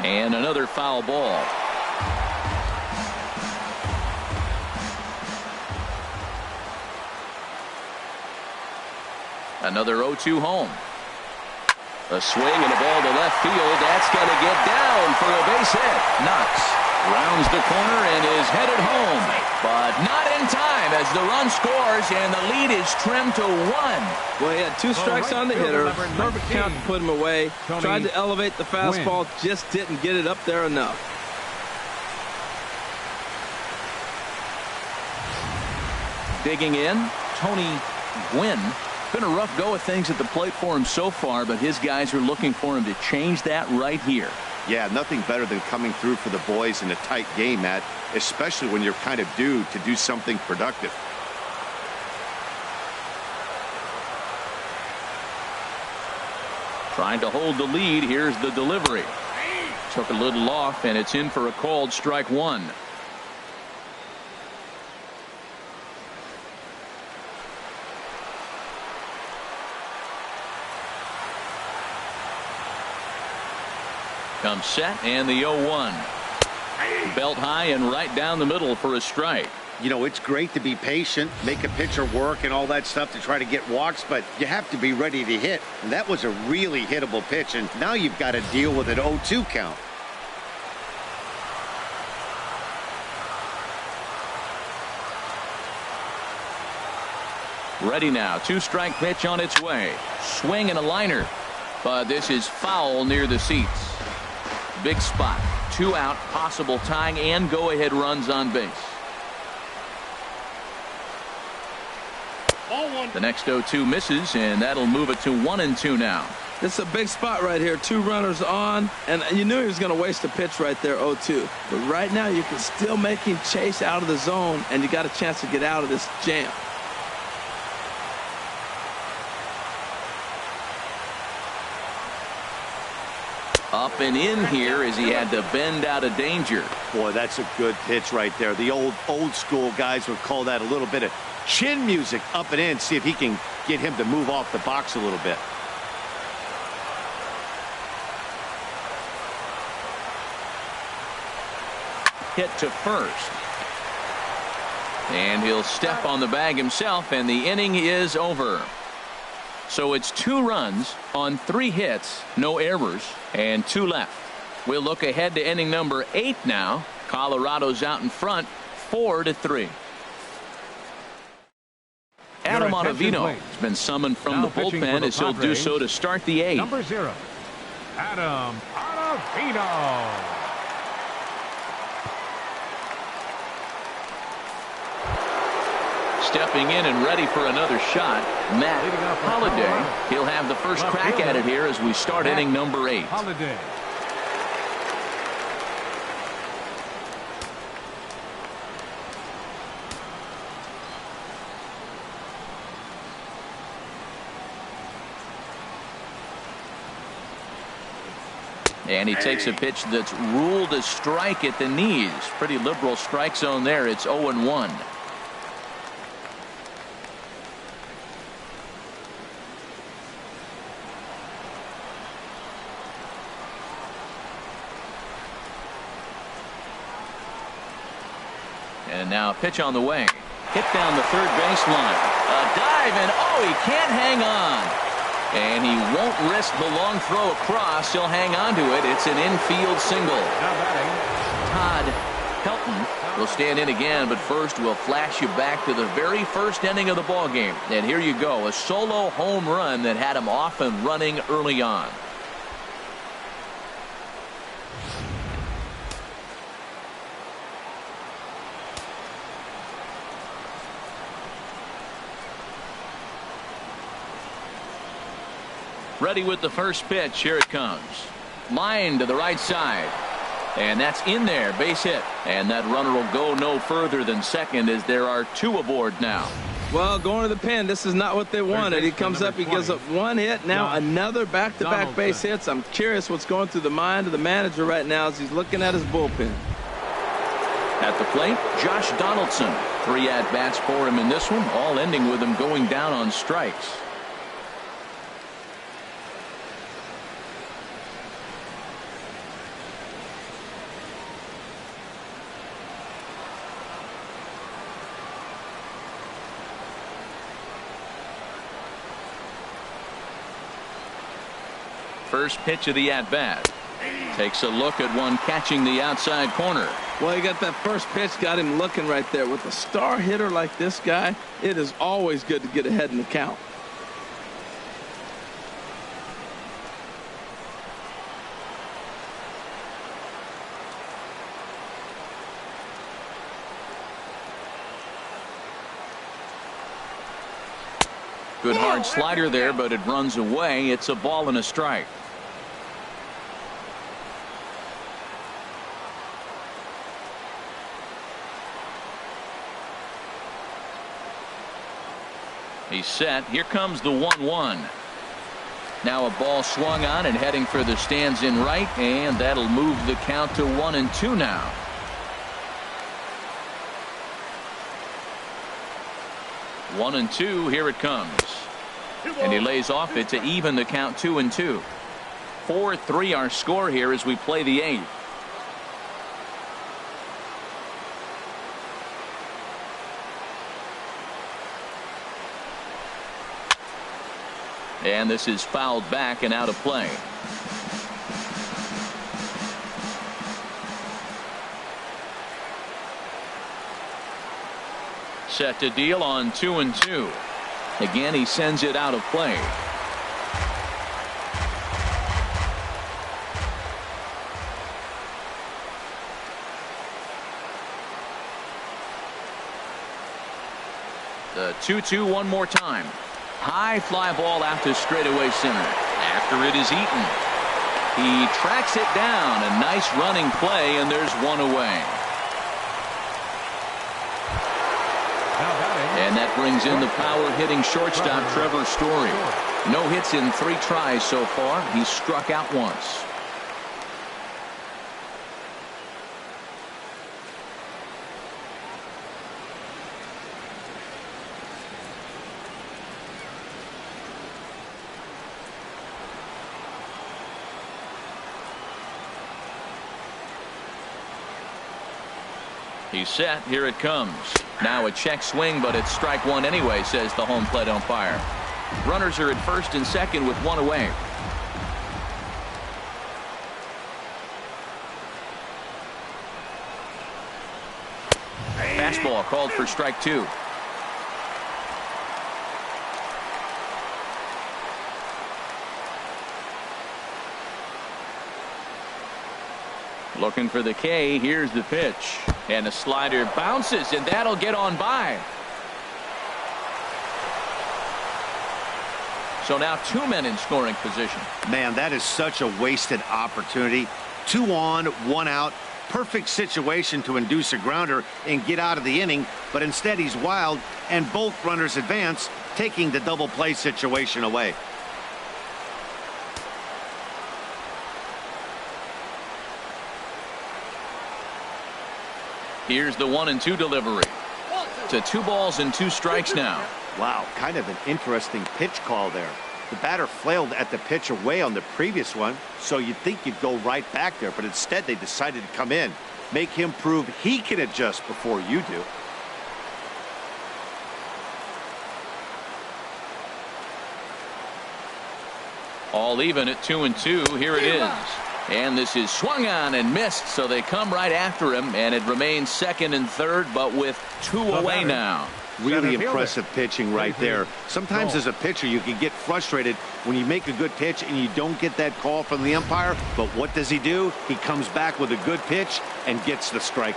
And another foul ball. Another 0-2 home. A swing and a ball to left field. That's going to get down for a base hit. Knox rounds the corner and is headed home, but not in time as the run scores and the lead is trimmed to 1. Well, he had 2 strikes on the hitter. Perfect count to put him away. Tried to elevate the fastball, just didn't get it up there enough. Digging in, Tony Gwynn. Been a rough go of things at the plate for him so far, but his guys are looking for him to change that right here. Yeah, nothing better than coming through for the boys in a tight game, Matt, especially when you're kind of due to do something productive. Trying to hold the lead. Here's the delivery. Took a little off, and it's in for a called strike 1. Comes set, and the 0-1. Belt high and right down the middle for a strike. You know, it's great to be patient, make a pitcher work and all that stuff to try to get walks, but you have to be ready to hit. And that was a really hittable pitch, and now you've got to deal with an 0-2 count. Ready now. 2-strike pitch on its way. Swing and a liner. But this is foul near the seats. Big spot. 2 out, possible tying and go-ahead runs on base. The next 0-2 misses, and that'll move it to 1-2 now. This is a big spot right here. 2 runners on, and you knew he was going to waste a pitch right there, 0-2. But right now you can still make him chase out of the zone, and you got a chance to get out of this jam. Up and in here as he had to bend out of danger. Boy, that's a good pitch right there. The old school guys would call that a little bit of chin music up and in. See if he can get him to move off the box a little bit. Hit to first. And he'll step on the bag himself, and the inning is over. So it's 2 runs on 3 hits, no errors, and 2 left. We'll look ahead to inning number 8 now. Colorado's out in front, 4-3. Adam Ottavino has been summoned from the bullpen as he'll do so to start the 8th. Number 0, Adam Ottavino. Stepping in and ready for another shot, Matt Holliday. He'll have the first crack at it here as we start inning number 8. Holliday. And he takes a pitch that's ruled a strike at the knees. Pretty liberal strike zone there. It's 0-1. And now a pitch on the way. Hit down the third baseline. A dive, and oh, he can't hang on. And he won't risk the long throw across. He'll hang on to it. It's an infield single. Now batting, Todd Helton will stand in again, but first we'll flash you back to the very first inning of the ball game. And here you go, a solo home run that had him off and running early on. Ready with the first pitch. Here it comes. Line to the right side. And that's in there. Base hit. And that runner will go no further than second as there are 2 aboard now. Well, going to the pen, this is not what they wanted. He comes up, he gives up 1 hit. Now another back-to-back base hits. I'm curious what's going through the mind of the manager right now as he's looking at his bullpen. At the plate, Josh Donaldson. 3 at-bats for him in this one, all ending with him going down on strikes. First pitch of the at-bat. Takes a look at one catching the outside corner. Well, he got that first pitch, got him looking right there. With a star hitter like this guy, it is always good to get ahead in the count. Good hard slider there, but it runs away. It's a ball and a strike. He's set. Here comes the 1-1. Now a ball swung on and heading for the stands in right, and that'll move the count to 1-2 now. One and two. Here it comes. And he lays off it to even the count 2-2. 4-3 our score here as we play the 8th. And this is fouled back and out of play. Set to deal on 2-2. Again, he sends it out of play. The 2-2 one more time. High fly ball out to straightaway center. After it is Eaton. He tracks it down. A nice running play, and there's one away. And that brings in the power-hitting shortstop, TREVOR Story. No hits in 3 tries so far. He's struck out once. He's set. Here it comes. Now a check swing, but it's strike one anyway, says the home plate umpire. Runners are at first and second with one away. Fastball called for strike 2. Looking for the K. Here's the pitch. And a slider bounces, and that'll get on by. So now 2 men in scoring position. Man, that is such a wasted opportunity. 2 on, 1 out. Perfect situation to induce a grounder and get out of the inning, but instead he's wild, and both runners advance, taking the double play situation away. Here's the 1-2 delivery. To 2 balls and 2 strikes now. Wow, kind of an interesting pitch call there. The batter flailed at the pitch away on the previous one, so you'd think you'd go right back there, but instead they decided to come in, make him prove he can adjust before you do. All even at 2-2. Here it is. And this is swung on and missed, so they come right after him, and it remains second and third, but with two away now. Really impressive pitching right there. Sometimes as a pitcher you can get frustrated when you make a good pitch and you don't get that call from the umpire, but what does he do? He comes back with a good pitch and gets the strike.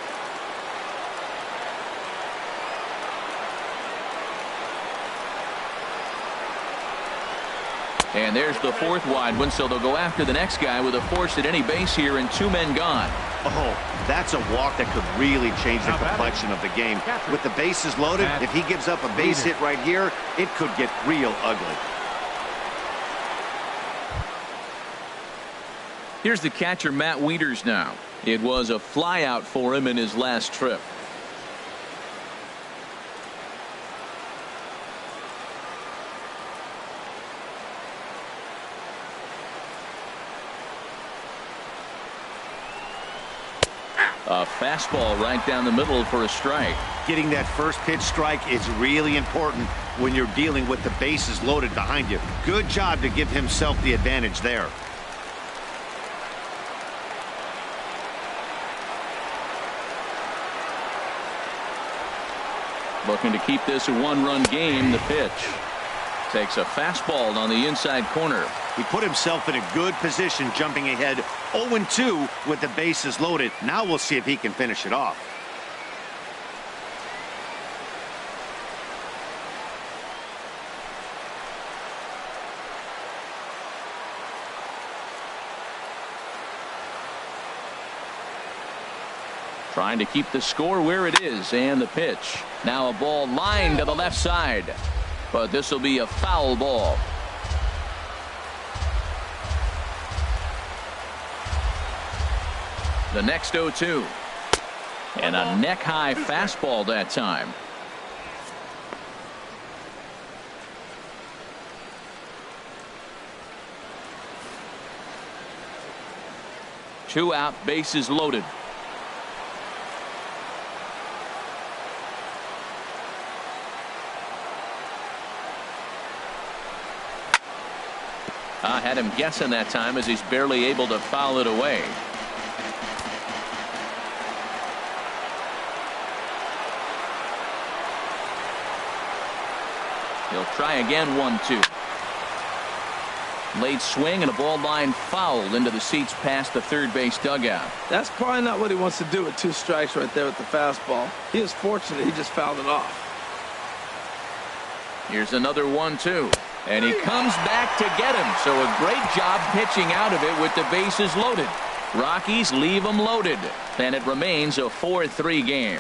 And there's the fourth wide one, so they'll go after the next guy with a force at any base here and two men gone. Oh, that's a walk that could really change the complexion of the game. With the bases loaded, if he gives up a base hit right here, it could get real ugly. Here's the catcher, Matt WIETERS now. It was a flyout for him in his last trip. A fastball right down the middle for a strike. Getting that first pitch strike is really important when you're dealing with the bases loaded behind you. Good job to give himself the advantage there. Looking to keep this a one-run game. The pitch takes a fastball on the inside corner. He put himself in a good position, jumping ahead 0-2 with the bases loaded. Now we'll see if he can finish it off. Trying to keep the score where it is, and the pitch. Now a ball lined to the left side, but this will be a foul ball. The next 0-2. And a neck-high fastball that time. Two out, bases loaded. Had him guessing that time as he's barely able to foul it away. He'll try again. 1-2. Late swing and a ball line fouled into the seats past the third base dugout. That's probably not what he wants to do with two strikes right there with the fastball. He is fortunate he just fouled it off. Here's another 1-2. And he comes back to get him. So a great job pitching out of it with the bases loaded. Rockies leave them loaded. And it remains a 4-3 game.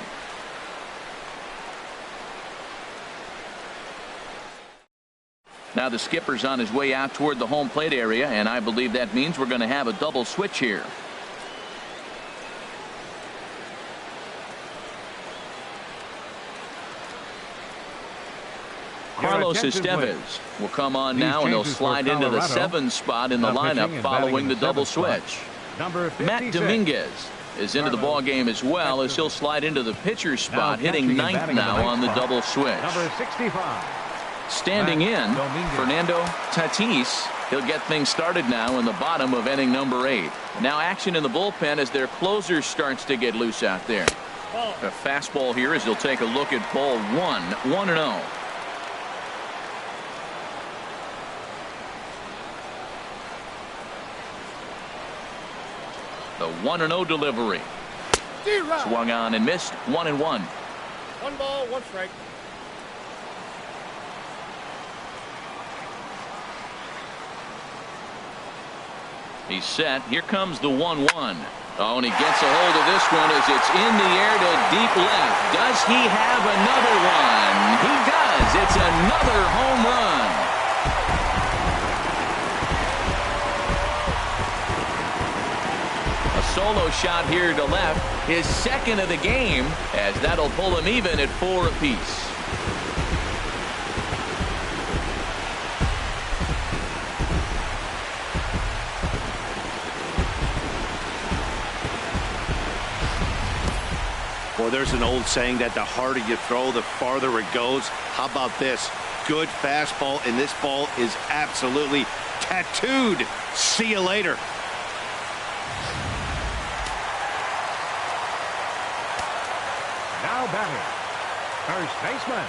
Now the skipper's on his way out toward the home plate area, and I believe that means we're going to have a double switch here. Carlos Estevez will come on now, and he'll slide into the 7th spot in the lineup following the double switch. Matt Dominguez is into the ball game as well, as he'll slide into the pitcher's spot, hitting 9th now on the double switch. Number 65. Standing in, Fernando Tatis. He'll get things started now in the bottom of inning number 8. Now action in the bullpen as their closer starts to get loose out there. A fastball here as he'll take a look at ball 1. 1-0. The 1-0 delivery. Swung on and missed. 1-1. 1 ball, 1 strike. He's set. Here comes the 1-1. Oh, and he gets a hold of this one as it's in the air to deep left. Does he have another one? He does. It's another home run. A solo shot here to left. His second of the game, as that'll pull him even at 4 apiece. Well, there's an old saying that the harder you throw, the farther it goes. How about this? Good fastball, and this ball is absolutely tattooed. See you later. Now batting, first baseman,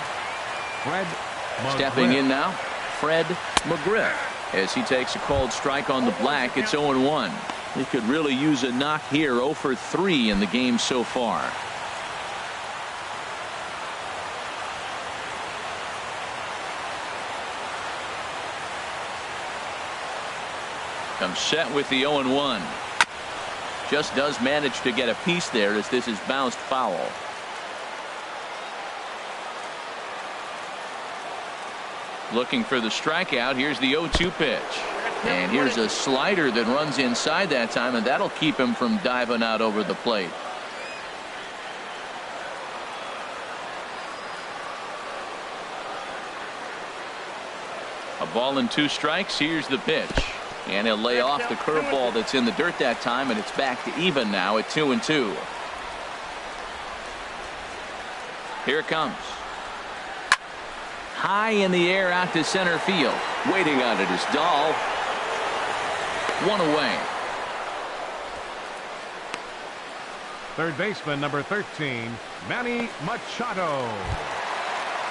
Fred McGriff. Stepping in now, Fred McGriff. As he takes a called strike on the black, it's 0-1. He could really use a knock here. 0 for 3 in the game so far. Comes set with the 0-1. Just does manage to get a piece there as this is bounced foul. Looking for the strikeout. Here's the 0-2 pitch. And here's a slider that runs inside that time, and that'll keep him from diving out over the plate. A ball and 2 strikes. Here's the pitch. And he'll lay off the curveball that's in the dirt that time, and it's back to even now at 2-2. Here it comes. High in the air out to center field. Waiting on it is Dahl. 1 away. Third baseman, number 13, Manny Machado.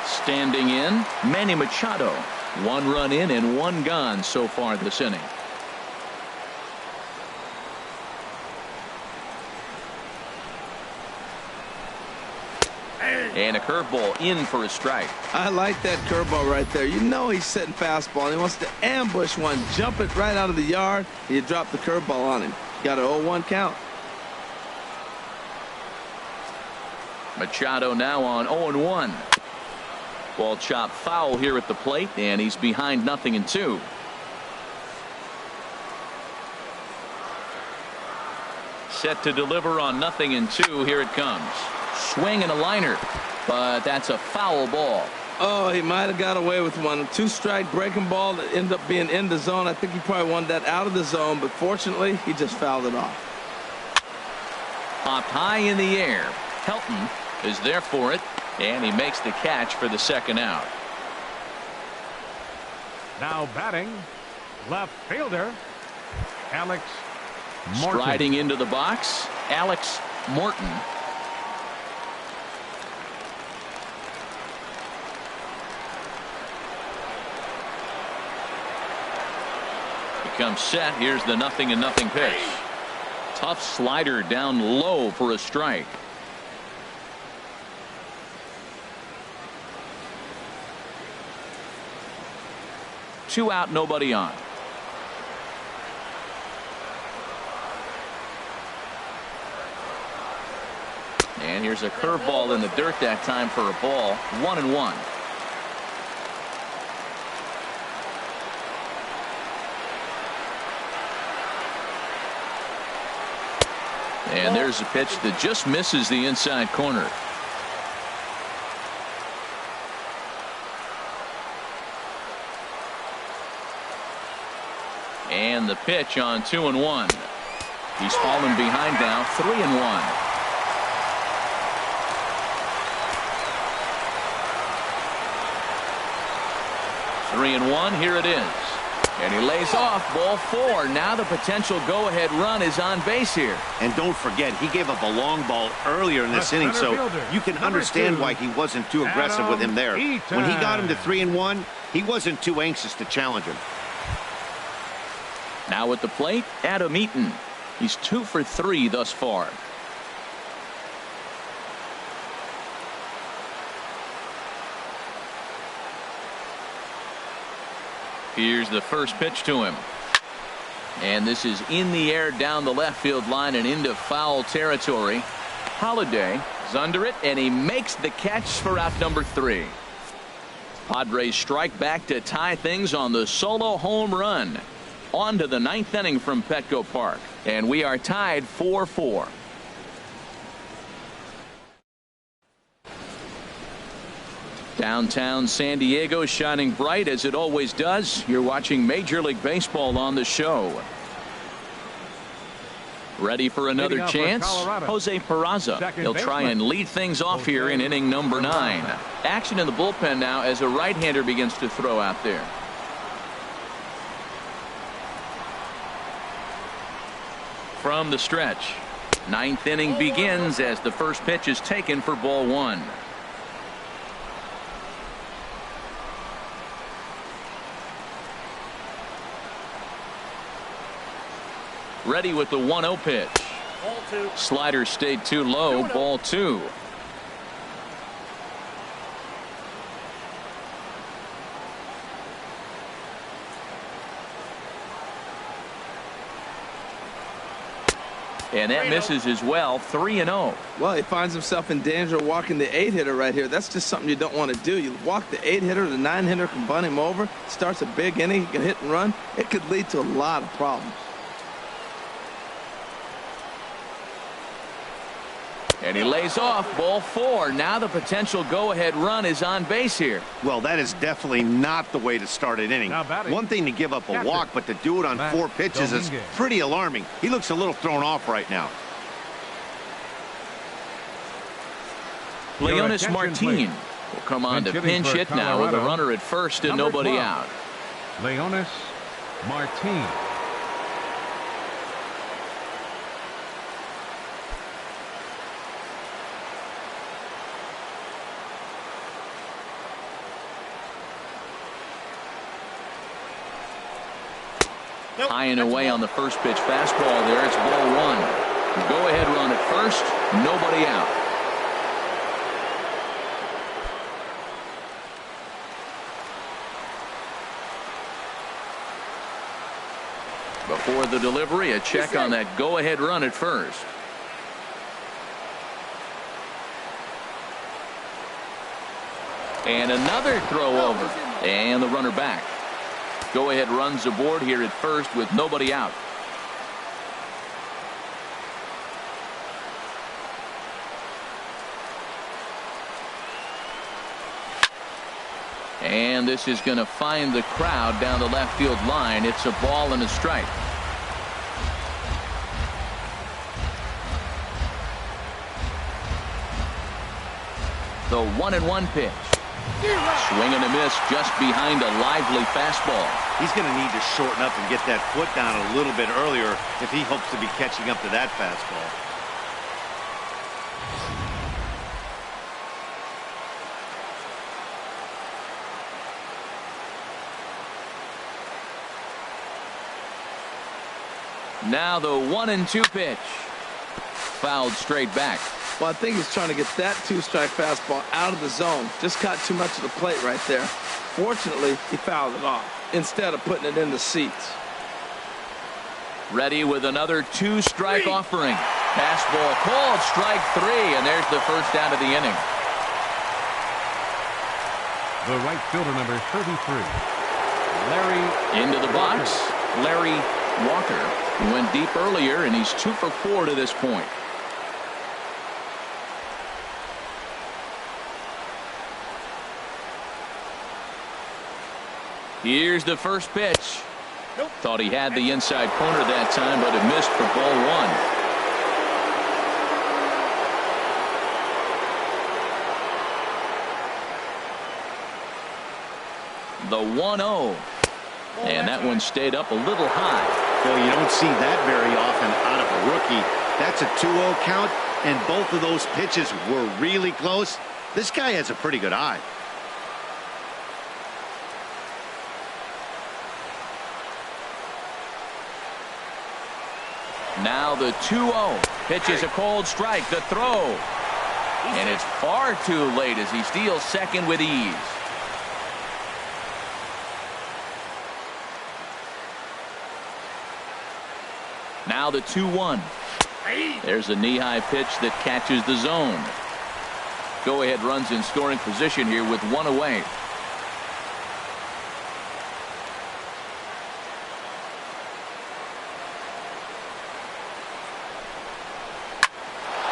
Standing in, Manny Machado. 1 run in and 1 gone so far this inning. And a curveball in for a strike. I like that curveball right there. You know he's setting fastball, and he wants to ambush one, jump it right out of the yard. You drop the curveball on him. Got an 0-1 count. Machado now on 0-1. Ball chopped foul here at the plate, and he's behind 0-2. Set to deliver on 0-2. Here it comes. Swing and a liner, but that's a foul ball. Oh, he might have got away with one. 2-strike breaking ball that ended up being in the zone. I think he probably wanted that out of the zone, but fortunately he just fouled it off. Popped high in the air. Helton is there for it, and he makes the catch for the second out. Now batting, left fielder, Alex Morton. Striding into the box, Alex Morton. Comes set. Here's the 0-0 pitch. Tough slider down low for a strike. Two out, nobody on. And here's a curveball in the dirt that time for a ball. 1-1. And there's a pitch that just misses the inside corner. And the pitch on 2-1. He's fallen behind now. 3-1. Here it is. And he lays off ball 4. Now the potential go-ahead run is on base here. And don't forget, he gave up a long ball earlier in this inning, so you can understand why he wasn't too aggressive with him there. When he got him to 3-1, he wasn't too anxious to challenge him. Now at the plate, EATON. He's 2 for 3 thus far. Here's the first pitch to him. And this is in the air down the left field line and into foul territory. Holliday is under it, and he makes the catch for out number 3. Padres strike back to tie things on the solo home run. On to the 9th inning from Petco Park. And we are tied 4-4. Downtown San Diego shining bright as it always does. You're watching Major League Baseball on the show. Ready for another chance? Jose Peraza. He'll try and lead things off here in inning number 9. Action in the bullpen now as a right-hander begins to throw out there. From the stretch. Ninth inning begins as the first pitch is taken for ball 1. Ready with the 1-0 pitch. Ball 2. Slider stayed too low. Ball 2. And that misses as well. 3-0. Well, he finds himself in danger of walking the 8-hitter right here. That's just something you don't want to do. You walk the 8-hitter, the 9-hitter can bunt him over. Starts a big inning. He can hit and run. It could lead to a lot of problems. And he lays off. Ball 4. Now the potential go-ahead run is on base here. Well, that is definitely not the way to start an inning. One thing to give up a walk, but to do it on 4 pitches is pretty alarming. He looks a little thrown off right now. Leonis Martin will come on to pinch hit now with a runner at first and nobody out. Leonis Martin. High and away on the first pitch fastball there. It's ball 1. Go ahead run at first. Nobody out. Before the delivery, a check on that go ahead run at first. And another throw over. And the runner back. Go ahead runs aboard here at first with nobody out. And this is going to find the crowd down the left field line. It's a ball and a strike. The 1-1 pitch. Swing and a miss just behind a lively fastball. He's going to need to shorten up and get that foot down a little bit earlier if he hopes to be catching up to that fastball. Now the 1-2 pitch. Fouled straight back. Well, I think he's trying to get that 2-strike fastball out of the zone. Just caught too much of the plate right there. Fortunately, he fouled it off instead of putting it in the seats. Ready with another 2-strike offering. Fastball called, strike 3, and there's the first out of the inning. The right fielder, number 33, Larry. Into the box, Larry Walker. He went deep earlier, and he's 2 for 4 to this point. Here's the first pitch. Nope. Thought he had the inside corner that time, but it missed for ball 1. The 1-0. And that one stayed up a little high. Well, you don't see that very often out of a rookie. That's a 2-0 count, and both of those pitches were really close. This guy has a pretty good eye. Now the 2-0. Pitch is a cold strike. The throw. And it's far too late as he steals second with ease. Now the 2-1. There's a knee-high pitch that catches the zone. Go-ahead runs in scoring position here with 1 away.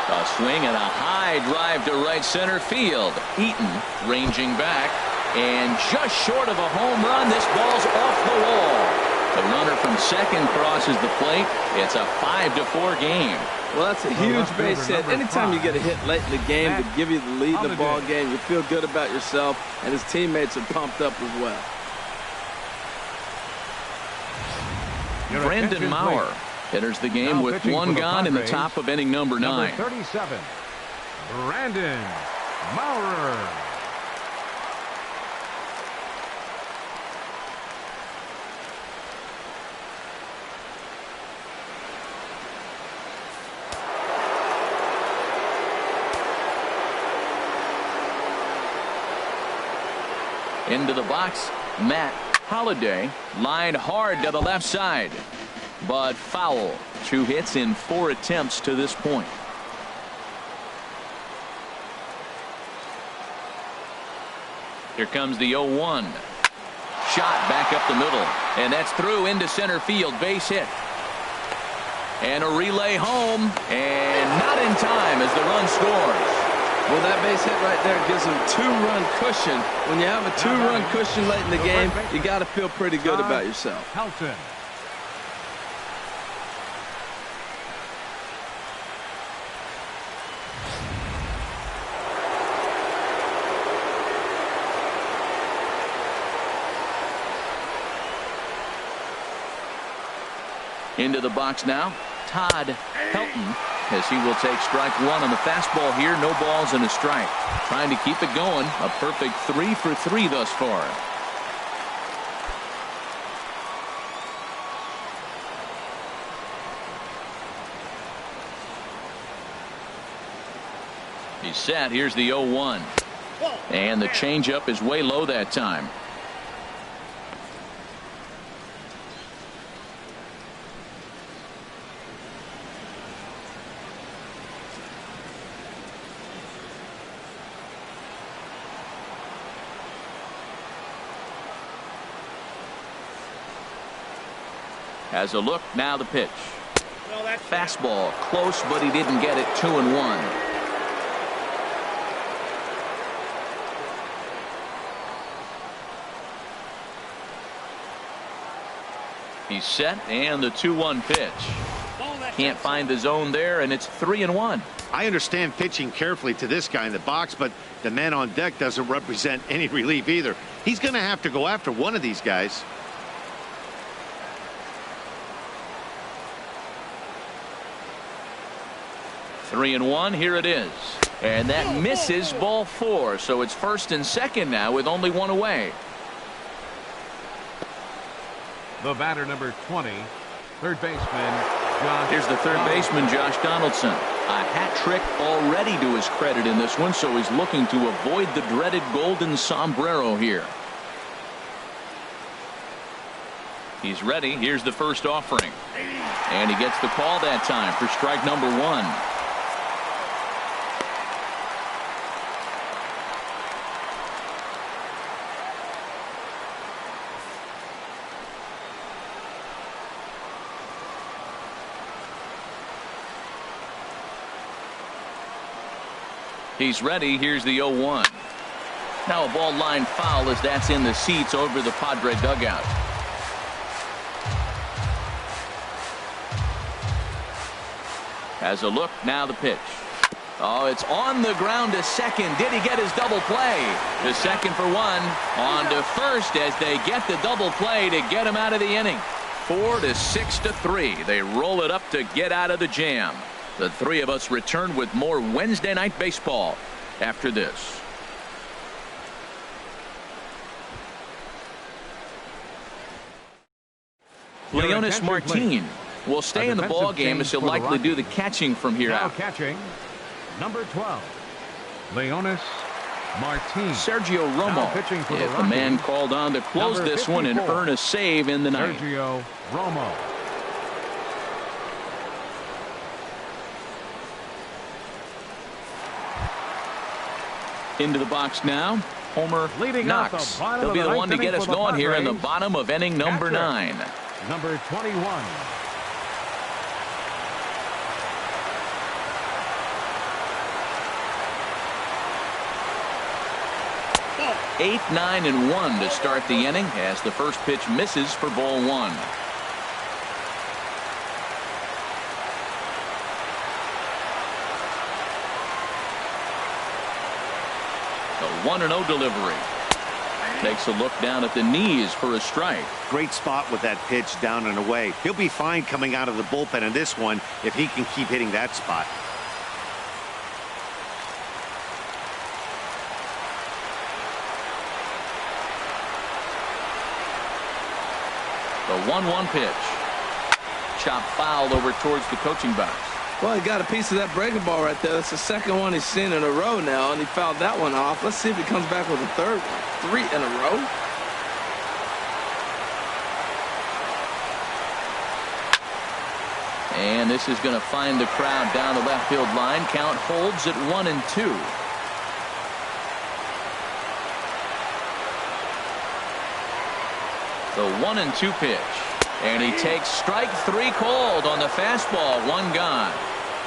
A swing and a high drive to right center field. EATON ranging back, and just short of a home run. This ball's off the wall. The runner from second crosses the plate. It's a 5-4 game. Well, that's a huge base hit. Anytime you get a hit late in the game to give you the lead in the ball game, you feel good about yourself, and his teammates are pumped up as well. Brandon Maurer Enters the game Now with pitching one for the gone in the Padres, top of inning number 9. Number 37, Brandon Maurer. Into the box, Matt Holliday, lined hard to the left side, but foul. 2 hits in 4 attempts to this point. Here comes the 0-1. Shot back up the middle, and that's through into center field. Base hit. And a relay home, and not in time as the run scores. Well, that base hit right there gives them 2-run cushion. When you have a 2-run cushion late in the game, you got to feel pretty good Todd about yourself. Helton. Into the box now, Todd Helton, as he will take strike 1 on the fastball here. No balls and a strike. Trying to keep it going. A perfect 3 for 3 thus far. He's set. Here's the 0-1. And the changeup is way low that time. Has a look, now the pitch. Fastball close, but he didn't get it. 2-1. He's set, and the 2-1 pitch. Can't find the zone there, and it's 3-1. I understand pitching carefully to this guy in the box, but the man on deck doesn't represent any relief either. He's going to have to go after one of these guys. Three and one. Here it is, and that misses. Ball 4. So it's first and second now with only one away. The batter, number 20, third baseman Josh. Here's the third baseman, Josh Donaldson. A hat trick already to his credit in this one, so he's looking to avoid the dreaded golden sombrero here. He's ready. Here's the first offering, and he gets the call that time for strike number 1. He's ready. Here's the 0-1. Now a ball line foul as that's in the seats over the Padre dugout. Has a look, now the pitch. Oh, it's on the ground to second. Did he get his double play? To second for 1. On to first as they get the double play to get him out of the inning. 4 to 6 to 3. They roll it up to get out of the jam. The three of us return with more Wednesday Night Baseball after this. Leonis Martin will stay in the ball game as he'll likely do the catching from here out. Catching, number 12, Leonis Martin. Sergio Romo, if the man called on to close this one and earn a save in the ninth. Sergio Romo. Into the box now, Homer Leading Knox. He'll be the one to get us going here in the bottom of inning number 9. Number 21. Eight, 9, and 1 to start the inning as the first pitch misses for ball 1. The 1-0 delivery. Takes a look down at the knees for a strike. Great spot with that pitch down and away. He'll be fine coming out of the bullpen in this one if he can keep hitting that spot. The 1-1 pitch. Chopped foul over towards the coaching box. Well, he got a piece of that breaking ball right there. That's the second one he's seen in a row now, and he fouled that one off. Let's see if he comes back with a third one. 3 in a row. And this is going to find the crowd down the left field line. Count holds at 1-2. The 1-2 pitch. And he takes strike 3 called on the fastball. 1 gone.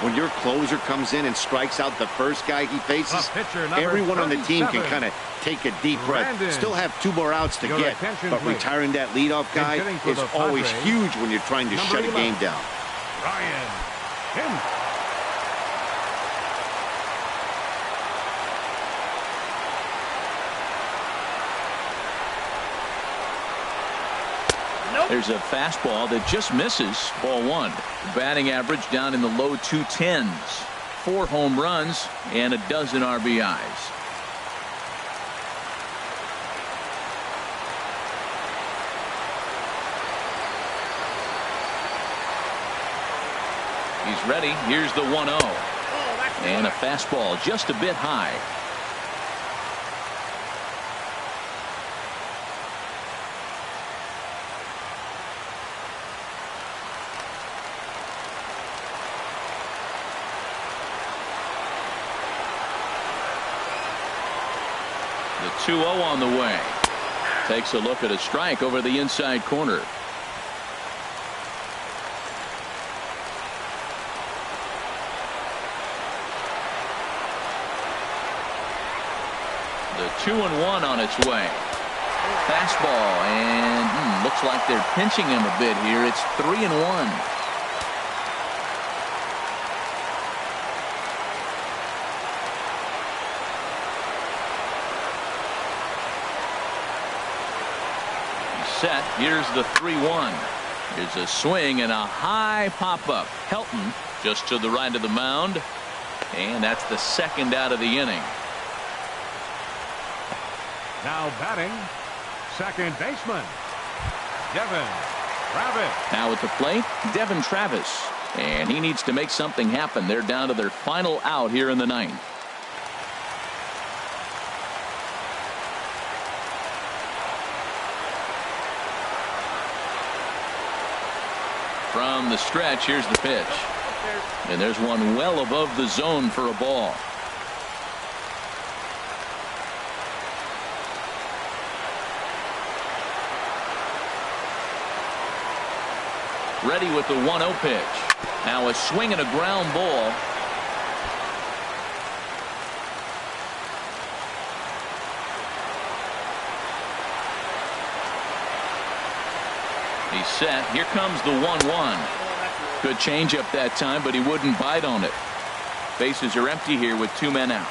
When your closer comes in and strikes out the first guy he faces, everyone on the team can kind of take a deep breath. Still have 2 more outs to get, but retiring that leadoff guy is always huge when you're trying to shut a game down. There's a fastball that just misses. Ball 1. Batting average down in the low 210s. 4 home runs and a dozen RBIs. He's ready. Here's the 1-0. And a fastball just a bit high. The 2-0 on the way. Takes a look at a strike over the inside corner. The 2-1 on its way. Fastball, and looks like they're pinching him a bit here. It's 3-1. Set. Here's the 3-1. Here's a swing and a high pop-up. Helton just to the right of the mound. And that's the second out of the inning. Now batting, second baseman, Devin Travis. Now at the plate, Devin Travis. And he needs to make something happen. They're down to their final out here in the 9th. From the stretch, here's the pitch. And there's one well above the zone for a ball. Ready with the 1-0 pitch. Now a swing and a ground ball. He's set. Here comes the 1-1. Good changeup that time, but he wouldn't bite on it. Bases are empty here with 2 men out.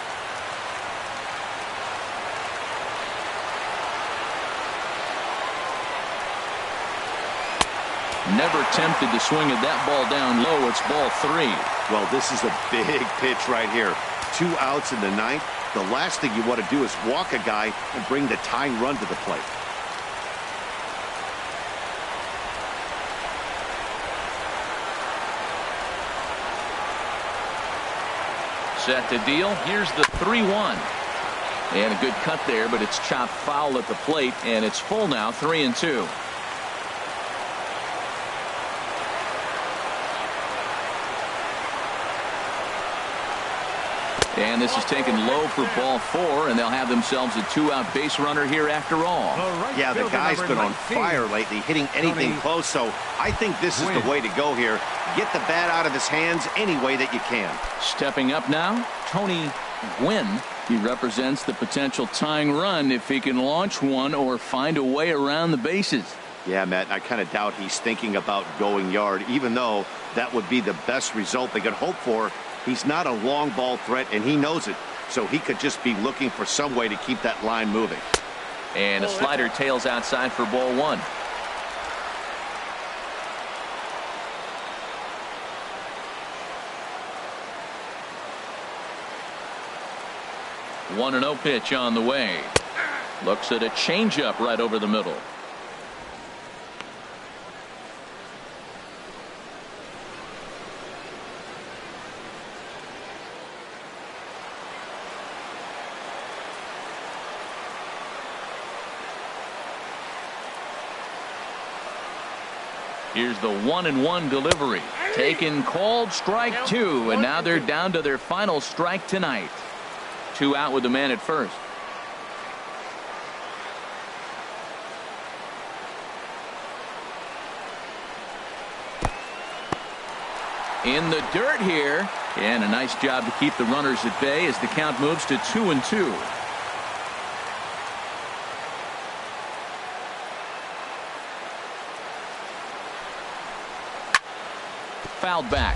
Never tempted to swing at that ball down low. It's ball 3. Well, this is a big pitch right here. 2 outs in the 9th. The last thing you want to do is walk a guy and bring the tying run to the plate. Set to deal. Here's the 3-1. And a good cut there, but it's chopped foul at the plate, and it's full now, 3-2. And this is taken low for ball 4, and they'll have themselves a 2-out base runner here after all. Yeah, the guy's been on fire lately, hitting anything close, so I think this is the way to go here. Get the bat out of his hands any way that you can. Stepping up now, Tony Gwynn. He represents the potential tying run if he can launch one or find a way around the bases. Yeah, Matt, I kind of doubt he's thinking about going yard, even though that would be the best result they could hope for. He's not a long ball threat, and he knows it, so he could just be looking for some way to keep that line moving. And a slider tails outside for ball 1. One and 0 pitch on the way. Looks at a changeup right over the middle. Here's the 1-1 delivery. Taken, called, strike 2, and now they're down to their final strike tonight. 2 out with the man at first. In the dirt here, and a nice job to keep the runners at bay as the count moves to 2-2. Fouled back.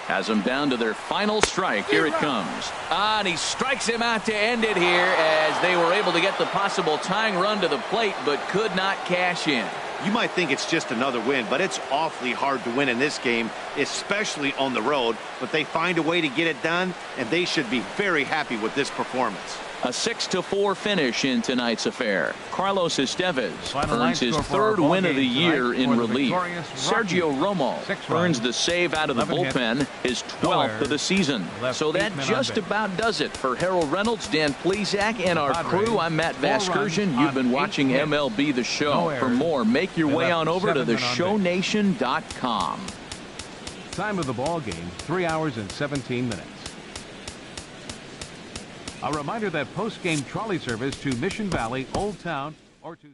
Has them down to their final strike. Here it comes. And he strikes him out to end it here as they were able to get the possible tying run to the plate but could not cash in. You might think it's just another win, but it's awfully hard to win in this game, especially on the road. But they find a way to get it done, and they should be very happy with this performance. A 6-4 finish in tonight's affair. Carlos Estevez Final earns his third win of the year in relief. Sergio Romo earns the save out of the bullpen, his 12th of the season. So that just about does it for Harold Reynolds, Dan Plesac, and our crew. I'm Matt Vasgersian. You've been watching MLB The Show. For more, make your way on over to theshownation.com. Time of the ball game, 3 hours and 17 minutes. A reminder that post-game trolley service to Mission Valley, Old Town, or to